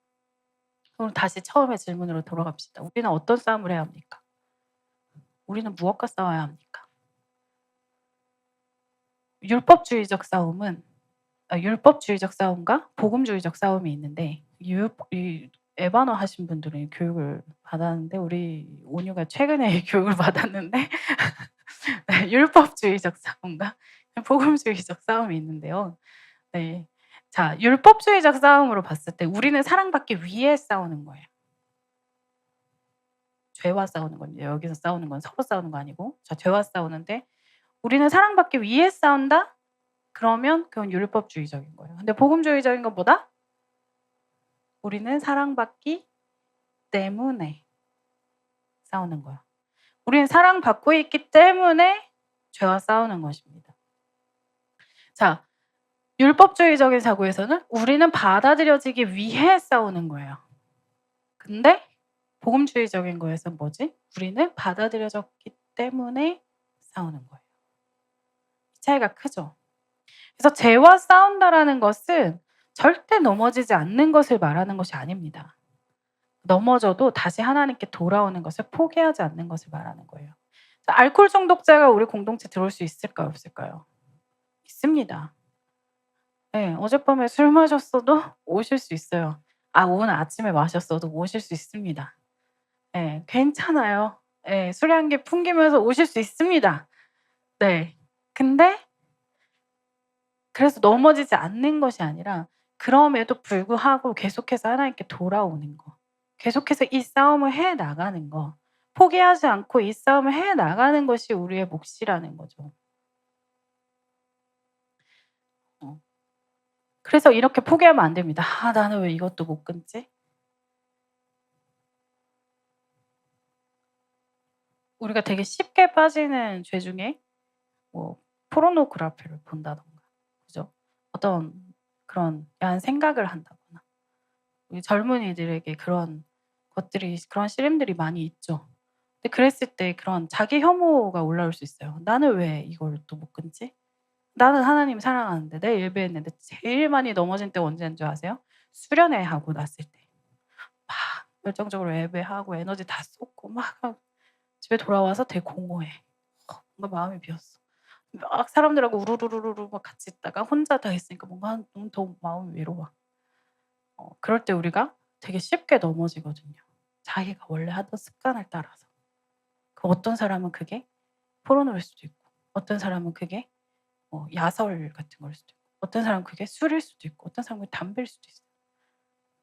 그럼 다시 처음의 질문으로 돌아갑시다. 우리는 어떤 싸움을 해야 합니까? 우리는 무엇과 싸워야 합니까? 율법주의적 싸움과 복음주의적 싸움이 있는데 이 에바너 하신 분들은 교육을 받았는데 우리 온유가 최근에 교육을 받았는데 네, 율법주의적 싸움과 복음주의적 싸움이 있는데요. 네. 자, 율법주의적 싸움으로 봤을 때 우리는 사랑받기 위해 싸우는 거예요. 죄와 싸우는 건요. 여기서 싸우는 건 서로 싸우는 거 아니고 죄와 싸우는데 우리는 사랑받기 위해 싸운다? 그러면 그건 율법주의적인 거예요. 근데 복음주의적인 건 뭐다? 우리는 사랑받기 때문에 싸우는 거야. 우리는 사랑받고 있기 때문에 죄와 싸우는 것입니다. 자, 율법주의적인 사고에서는 우리는 받아들여지기 위해 싸우는 거예요. 근데 복음주의적인 거에서 뭐지? 우리는 받아들여졌기 때문에 싸우는 거예요. 이 차이가 크죠? 그래서 죄와 싸운다라는 것은 절대 넘어지지 않는 것을 말하는 것이 아닙니다. 넘어져도 다시 하나님께 돌아오는 것을 포기하지 않는 것을 말하는 거예요. 알코올 중독자가 우리 공동체 들어올 수 있을까요? 없을까요? 있습니다. 네, 어젯밤에 술 마셨어도 오실 수 있어요. 오늘 아침에 마셨어도 오실 수 있습니다. 네, 괜찮아요. 네, 수량계 풍기면서 오실 수 있습니다. 네. 근데 그래서 넘어지지 않는 것이 아니라 그럼에도 불구하고 계속해서 하나님께 돌아오는 거. 계속해서 이 싸움을 해 나가는 거. 포기하지 않고 이 싸움을 해 나가는 것이 우리의 몫이라는 거죠. 그래서 이렇게 포기하면 안 됩니다. '아 나는 왜 이것도 못 끊지?' 우리가 되게 쉽게 빠지는 죄 중에 뭐 포르노그래피를 본다든가 그죠? 어떤 그런 야한 생각을 한다거나 우리 젊은이들에게 그런 씨름들이 많이 있죠. 근데 그랬을 때 그런 자기 혐오가 올라올 수 있어요. '나는 왜 이걸 또 못 끊지? 나는 하나님 사랑하는데 내 예배했는데.' 제일 많이 넘어진 때가 언제인 줄 아세요? 수련회 하고 났을 때. 막 열정적으로 예배하고 에너지 다 쏟고 막 집에 돌아와서 되게 공허해. 뭔가 마음이 비었어. 막 사람들하고 우르르르르 막 같이 있다가 혼자 다 있으니까 뭔가 너무 더 마음이 외로워. 그럴 때 우리가 되게 쉽게 넘어지거든요. 자기가 원래 하던 습관을 따라서. 어떤 사람은 그게 포르노일 수도 있고 어떤 사람은 그게 야설 같은 걸 수도 있고 어떤 사람은 그게 술일 수도 있고 어떤 사람은 그게 담배일 수도 있어요.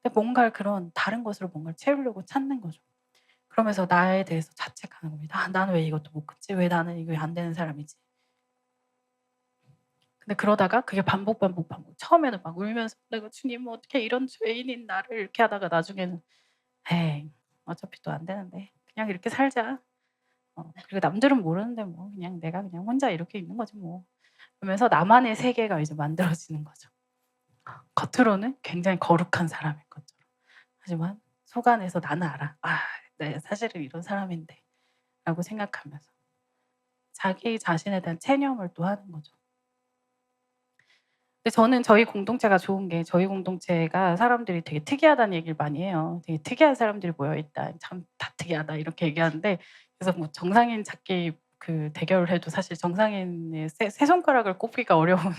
근데 뭔가를 그런 다른 것으로 뭔가를 채우려고 찾는 거죠. 그러면서 나에 대해서 자책하는 겁니다. '아 나는 왜 이것도 못 끊지? 왜 나는 이게 안 되는 사람이지?' 근데 그러다가 그게 반복. 처음에는 막 울면서 '내가 주님 어떻게 이런 죄인인 나를' 이렇게 하다가 나중에는 '에이 어차피 또 안 되는데 그냥 이렇게 살자.' 그리고 남들은 모르는데 뭐 그냥 내가 그냥 혼자 이렇게 있는 거지 뭐. 그러면서 나만의 세계가 이제 만들어지는 거죠. 겉으로는 굉장히 거룩한 사람인 것처럼. 하지만 속 안에서 나는 알아. 아, 내 사실은 이런 사람인데. 라고 생각하면서 자기 자신에 대한 체념을 또 하는 거죠. 근데 저는 저희 공동체가 좋은 게 저희 공동체가 사람들이 되게 특이하다는 얘기를 많이 해요. 되게 특이한 사람들이 모여 있다. 참 다 특이하다 이렇게 얘기하는데 그래서 뭐 정상인 찾기 그 대결을 해도 사실 정상인의 세 손가락을 꼽기가 어려운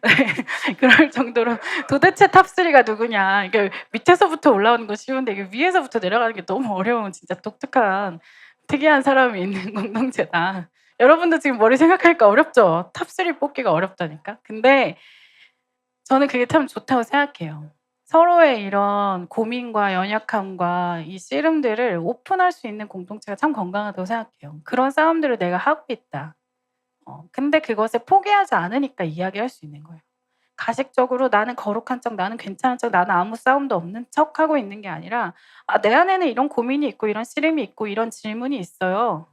네, 그럴 정도로 도대체 탑3가 누구냐. 이게 밑에서부터 올라오는 건 쉬운데 이게 위에서부터 내려가는 게 너무 어려운 진짜 독특한 특이한 사람이 있는 공동체다. 여러분도 지금 머리 생각하니까 어렵죠? 탑3 뽑기가 어렵다니까. 근데 저는 그게 참 좋다고 생각해요. 서로의 이런 고민과 연약함과 이 씨름들을 오픈할 수 있는 공동체가 참 건강하다고 생각해요. 그런 싸움들을 내가 하고 있다. 근데 그것을 포기하지 않으니까 이야기할 수 있는 거예요. 가식적으로 나는 거룩한 척, 나는 괜찮은 척, 나는 아무 싸움도 없는 척하고 있는 게 아니라 내 안에는 이런 고민이 있고 이런 씨름이 있고 이런 질문이 있어요.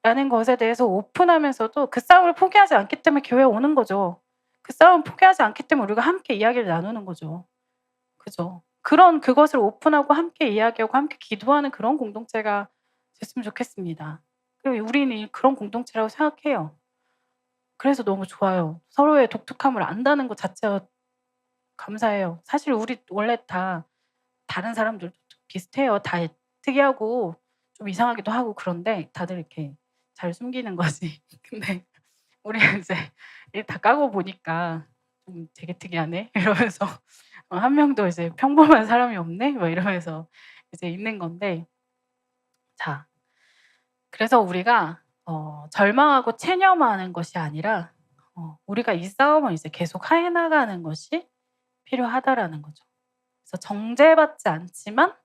라는 것에 대해서 오픈하면서도 그 싸움을 포기하지 않기 때문에 교회에 오는 거죠. 그 싸움을 포기하지 않기 때문에 우리가 함께 이야기를 나누는 거죠. 그죠? 그것을 오픈하고 함께 이야기하고 함께 기도하는 그런 공동체가 됐으면 좋겠습니다. 그리고 우리는 그런 공동체라고 생각해요. 그래서 너무 좋아요. 서로의 독특함을 안다는 것 자체가 감사해요. 사실 우리 원래 다 다른 사람들도 비슷해요. 다 특이하고 좀 이상하기도 하고 그런데 다들 이렇게 잘 숨기는 거지. 근데 우리가 이제 일 다 까고 보니까 '되게 특이하네.' 이러면서 한 명도 이제 '평범한 사람이 없네.' 뭐 이러면서 이제 있는 건데 자 그래서 우리가 절망하고 체념하는 것이 아니라 우리가 이 싸움을 이제 계속 해 나가는 것이 필요하다라는 거죠. 그래서 정죄받지 않지만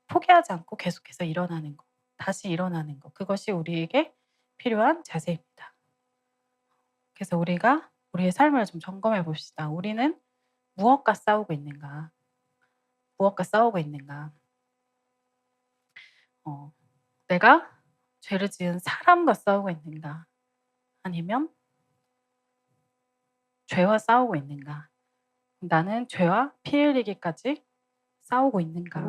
포기하지 않고 계속해서 일어나는 거. 다시 일어나는 거. 그것이 우리에게 필요한 자세입니다. 그래서 우리가 우리의 삶을 좀 점검해 봅시다. 우리는 무엇과 싸우고 있는가? 무엇과 싸우고 있는가? 내가 죄를 지은 사람과 싸우고 있는가? 아니면 죄와 싸우고 있는가? 나는 죄와 피 흘리기까지 싸우고 있는가?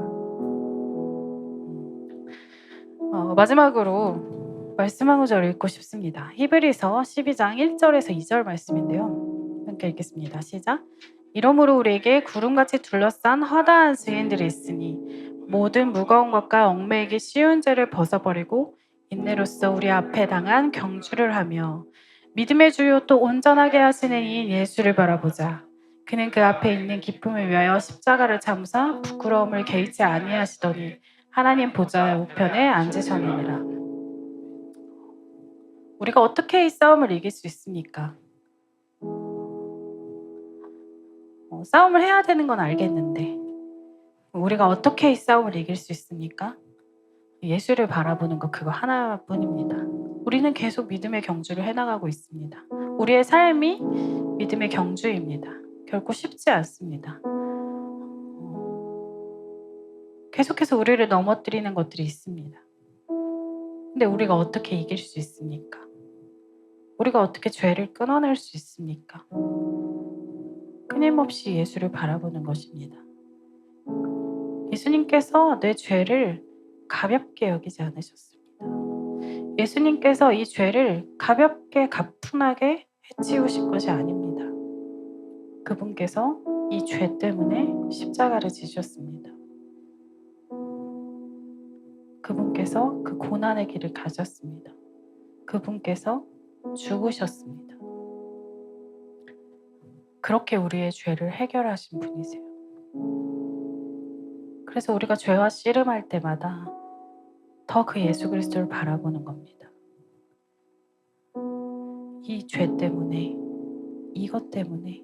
마지막으로 말씀 한 구절 읽고 싶습니다. 히브리서 12장 1절에서 2절 말씀인데요. 함께 읽겠습니다. 시작. 이러므로 우리에게 구름같이 둘러싼 허다한 증인들이 있으니 모든 무거운 것과 얽매이기 쉬운 죄를 벗어버리고 인내로써 우리 앞에 당한 경주를 하며 믿음의 주요 또 온전하게 하시는 이 예수를 바라보자. 그는 그 앞에 있는 기쁨을 위하여 십자가를 참사 부끄러움을 개의치 아니하시더니 하나님 보좌의 우편에 앉으셨느니라. 우리가 어떻게 이 싸움을 이길 수 있습니까? 싸움을 해야 되는 건 알겠는데 우리가 어떻게 이 싸움을 이길 수 있습니까? 예수를 바라보는 것 그거 하나뿐입니다. 우리는 계속 믿음의 경주를 해나가고 있습니다. 우리의 삶이 믿음의 경주입니다. 결코 쉽지 않습니다. 계속해서 우리를 넘어뜨리는 것들이 있습니다. 근데 우리가 어떻게 이길 수 있습니까? 우리가 어떻게 죄를 끊어낼 수 있습니까? 끊임없이 예수를 바라보는 것입니다. 예수님께서 내 죄를 가볍게 여기지 않으셨습니다. 예수님께서 이 죄를 가볍게 가뿐하게 해치우신 것이 아닙니다. 그분께서 이 죄 때문에 십자가를 지셨습니다. 그분께서 그 고난의 길을 가셨습니다. 그분께서 죽으셨습니다. 그렇게 우리의 죄를 해결하신 분이세요. 그래서 우리가 죄와 씨름할 때마다 더 그 예수 그리스도를 바라보는 겁니다. 이 죄 때문에, 이것 때문에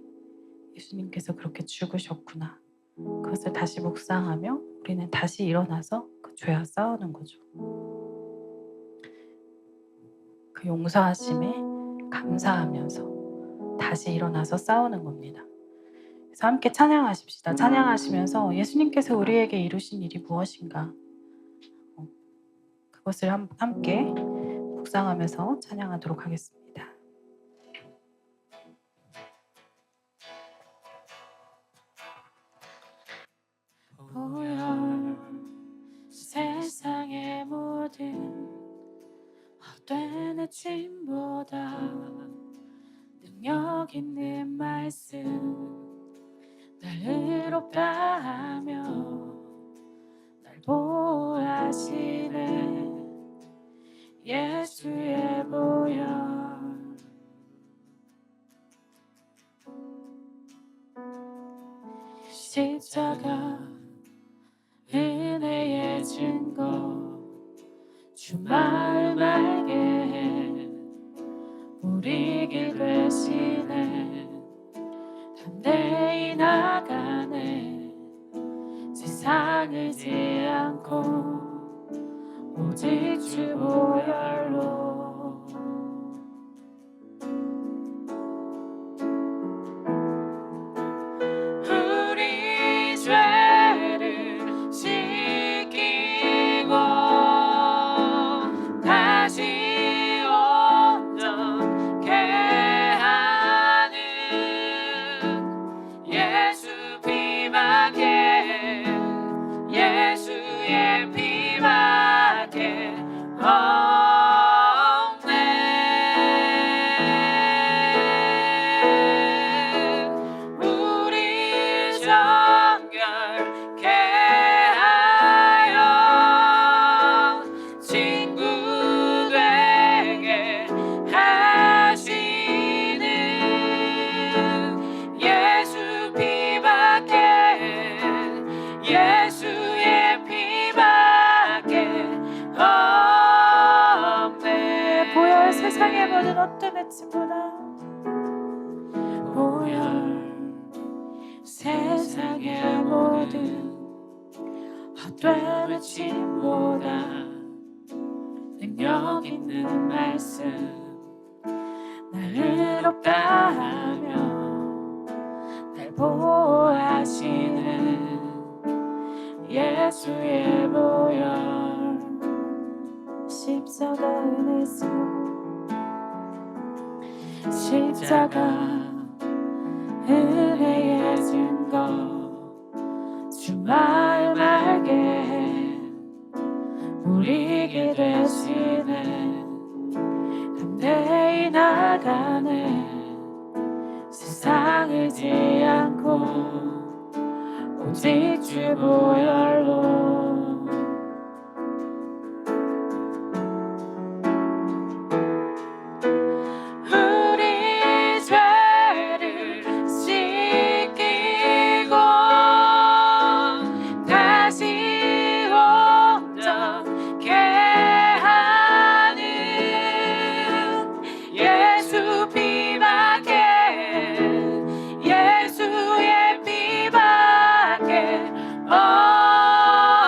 예수님께서 그렇게 죽으셨구나. 그것을 다시 묵상하며 우리는 다시 일어나서 그 죄와 싸우는 거죠. 그 용서하심에 감사하면서 다시 일어나서 싸우는 겁니다. 그래서 함께 찬양하십시다. 찬양하시면서 예수님께서 우리에게 이루신 일이 무엇인가? 그것을 함께 묵상하면서 찬양하도록 하겠습니다. 보혈 세상의 모든 헛된 의심보다 능력 있는 말씀 날 의롭다 하며 날 보호하시네 예수의 보혈 십자가 은혜의 증거 주 마음 알게 해 우리 길 되시네 담대히 나가네 세상 의지 않고 오직 주 보혈로 우리 죄를 씻기고 다시 온전케 하는 예수 피밖에 예수의 피밖에 없네 우리 정결케 하여 친구 되게 하시는 예수 피밖에 예수의 피밖에 없네 보혈 세상의 모든 헛된 의심보다 보혈 세상의 모든 헛된 의심보다 능력 있는 말씀 날 의롭다 하며 날 보호하시는 예수의 보혈 십자가 은혜수 십자가 은혜의 증거 주 마음 알게 해 우리 길 되시네 담대히 나가네 세상 의지 않고 오직 주 보혈로 우리 죄를 씻기고 다시 온전케 하는 예수 피밖에 예수의 피밖에 없네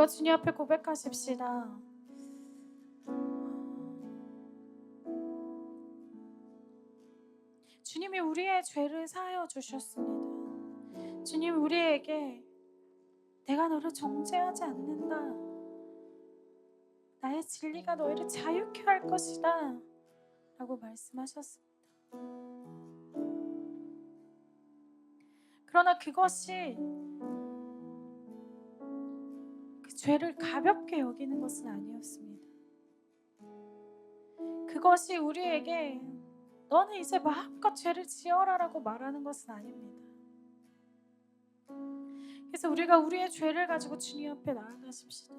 우리가 주님 앞에 고백하십시다. 주님이 우리의 죄를 사하여 주셨습니다. 주님 우리에게 내가 너를 정죄하지 않는다. 나의 진리가 너희를 자유케 할 것이다. 라고 말씀하셨습니다. 그러나 그것이 그 죄를 가볍게 여기는 것은 아니었습니다. 그것이 우리에게 너는 이제 마음껏 죄를 지어라라고 말하는 것은 아닙니다. 그래서 우리가 우리의 죄를 가지고 주님 앞에 나아가십시다.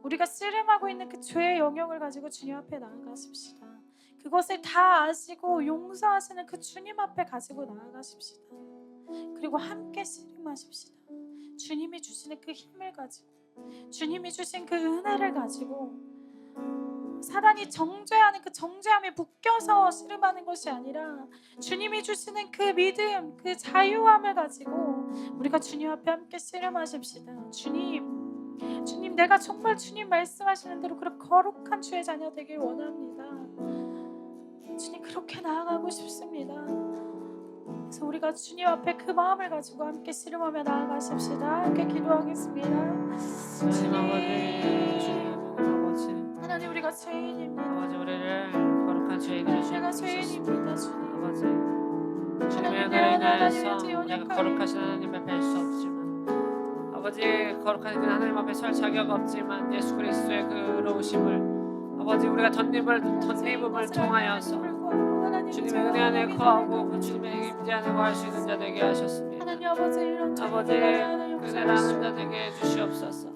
우리가 씨름하고 있는 그 죄의 영역을 가지고 주님 앞에 나아가십시다. 그것을 다 아시고 용서하시는 그 주님 앞에 가지고 나아가십시다. 그리고 함께 씨름하십시다. 주님이 주시는 그 힘을 가지고, 주님이 주신 그 은혜를 가지고, 사단이 정죄하는 그 정죄함에 묶여서 씨름하는 것이 아니라 주님이 주시는 그 믿음, 그 자유함을 가지고 우리가 주님 앞에 함께 씨름하십시다. 주님 내가 정말 주님 말씀하시는 대로 그런 거룩한 주의 자녀 되길 원합니다. 주님 그렇게 나아가고 싶습니다. 그래서 우리가 주님 앞에 그 마음을 가지고 함께 씨름하며 나아가십시다. 함께 기도하겠습니다. 하나님 우리가 죄인입니다. 아버지 우리를 거룩한 죄인으로 내가 죄인입니다. 주님 아버지 주님의 은혜로 인하여서 우리가 거룩하신 하나님 앞에 뵐 수 없지만 아버지 거룩한 그 하나님 앞에 설 자격 없지만 예수 그리스도의 그 의로우심을 아버지 우리가 덧입음을 통하여서 주님의 은혜 안에 거하고 그 주님의 임재 안에 거할 수 있는 자 되게 하셨습니다. 아버지 은혜를 아는 자 되게 해주시옵소서.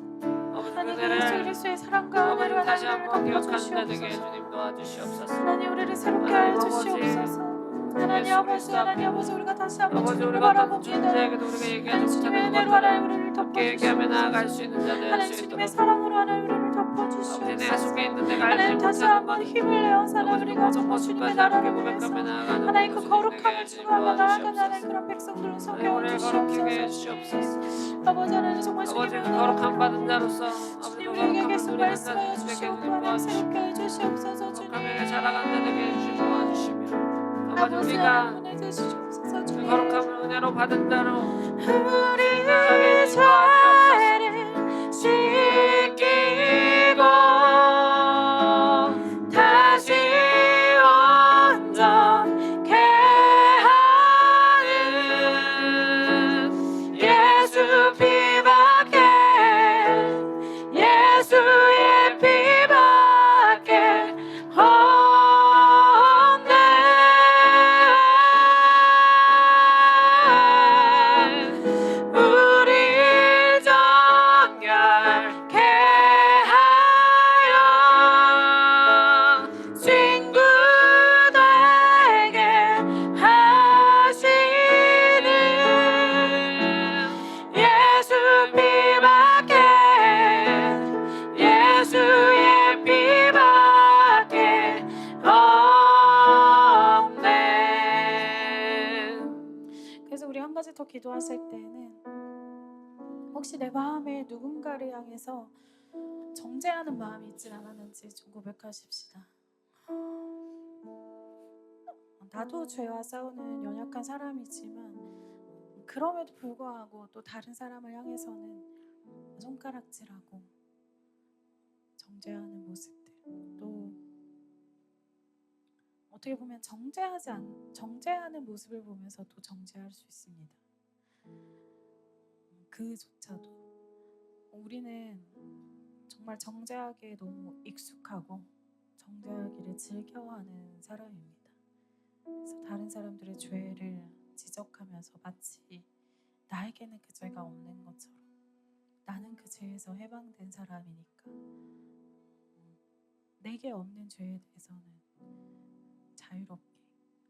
아버지 은혜를 아버지 다시 한번 기억하는 자 되게 주님 도와주시옵소서. 하나님 우리를 새롭게 하여 주시옵소서. 하나님 아버지 우리가 다시 한번 주님을 바라봅니다. 하나님 주님의 은혜로 하나님 우리를 덮어주시옵소서. 나아갈 수 있는 자 하나님 주님의 사랑으로 하나님 우리를 덮어주시옵소서. 아버지 내가 속에 있는 내가 하나님 다시 한번 힘을 내어 하나님 우리가 정말 주님의 나라를 위해서 하나님 그 거룩함을 추구하며 나아가는 하나님 그런 백성들을 섬겨 주시옵소서. 아버지 하나님 정말 아버지 그 거룩함 받은 자로서 주님 우리에게 계속 말씀하여 주시옵고 하나님 새롭게 해주시옵소서. 주님 거룩함에 자라가는 자 되게 해주시고 도와주시며 아버지 우리가 그 거룩함을 은혜로 받은 자로 우리의 죄를 씻기고 다시 온전케 하는 예수 피밖에 예수의 피밖에 더 기도하실 때에는 혹시 내 마음에 누군가를 향해서 정죄하는 마음이 있지 않았는지 좀 고백하십시다. 나도 죄와 싸우는 연약한 사람이지만 그럼에도 불구하고 또 다른 사람을 향해서는 손가락질하고 정죄하는 모습들, 또 어떻게 보면 정죄하는 모습을 보면서도 정죄할 수 있습니다. 그조차도 우리는 정말 정죄하기에 너무 익숙하고 정죄하기를 즐겨하는 사람입니다. 그래서 다른 사람들의 죄를 지적하면서 마치 나에게는 그 죄가 없는 것처럼 나는 그 죄에서 해방된 사람이니까 내게 없는 죄에 대해서는 자유롭게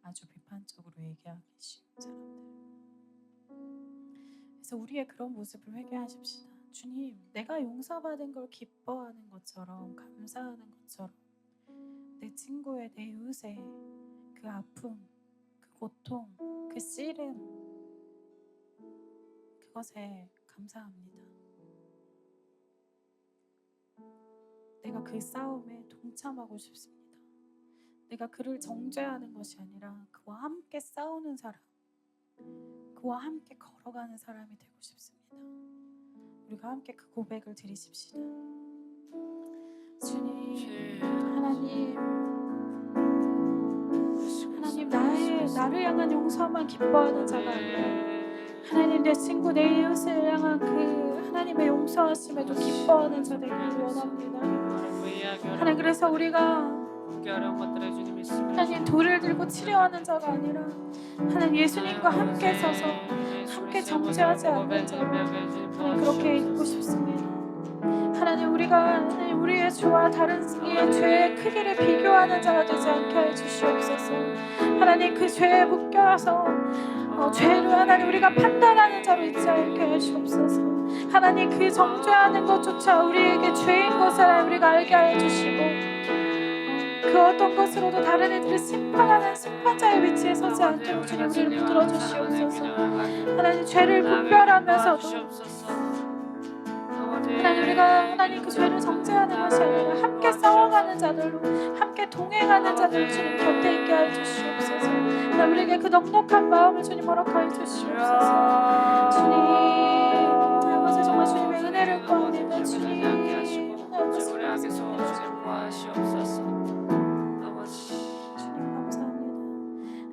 아주 비판적으로 얘기하기 쉬운 사람들. 그래서 우리의 그런 모습을 회개하십시다. 주님, 내가 용서받은 걸 기뻐하는 것처럼 감사하는 것처럼 내 친구의 내 이웃의 그 아픔, 그 고통, 그 씨름 그것에 감사합니다. 내가 그 싸움에 동참하고 싶습니다. 내가 그를 정죄하는 것이 아니라 그와 함께 싸우는 사람, 그와 함께 걸어가는 사람이 되고 싶습니다. 우리가 함께 그 고백을 드리십시다. 주님, 하나님, 나를 향한 용서만 기뻐하는 자가 아니라 하나님, 내 친구, 내 이웃을 향한 그 하나님의 용서하심에도 기뻐하는 자 되기를 원합니다. 하나님, 그래서 우리가 하나님 돌을 들고 치료하는 자가 아니라 하나님 예수님과 함께 서서 함께 정죄하지 않는 자로 하나님 그렇게 있고 싶습니다. 하나님, 우리가 하나님 우리의 죄와 다른 이의 죄의 크기를 비교하는 자가 되지 않게 해 주시옵소서. 하나님, 그 죄에 묶여서 죄를 하나님 우리가 판단하는 자로 있지 않게 해 주옵소서. 하나님, 그 정죄하는 것조차 우리에게 죄인 것을 우리가 알게 하여 주시고 그 어떤 것으로도 다른 이들을 심판하는 심판자의 위치에 서지 않도록 주님 우리를 붙들어 주시옵소서. 하나님, 죄를 분별하면서도 하나님 우리가 하나님 그 죄를 정죄하는 것이 아니라 함께 싸워가는 자들로 함께 동행하는 자들로 주님 곁에 있게 하여 주시옵소서. 하나님, 우리에게 그 넉넉한 마음을 주님 허락하여 주시옵소서. 주님 아버지, 정말 주님의 은혜를 구합니다. 주님 아버지, 감사합니다.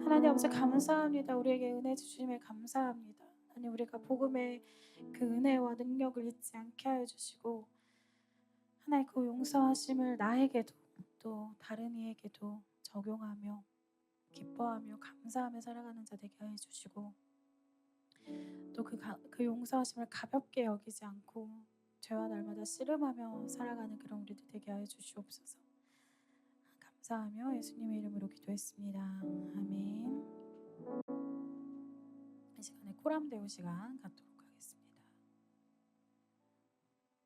하나님 아버지, 감사합니다. 우리에게 은혜 주심에 감사합니다. 하나님, 우리가 복음의 그 은혜와 능력을 잊지 않게 하여 주시고 하나님 그 용서하심을 나에게도 또 다른 이에게도 적용하며 기뻐하며 감사하며 살아가는 자 되게 하여 주시고 또 그 용서하심을 가볍게 여기지 않고 죄와 날마다 씨름하며 살아가는 그런 우리들 되게 하여 주시옵소서. 감사하며 예수님의 이름으로 기도했습니다. 아멘. 이 시간에 코람데오 시간 갖도록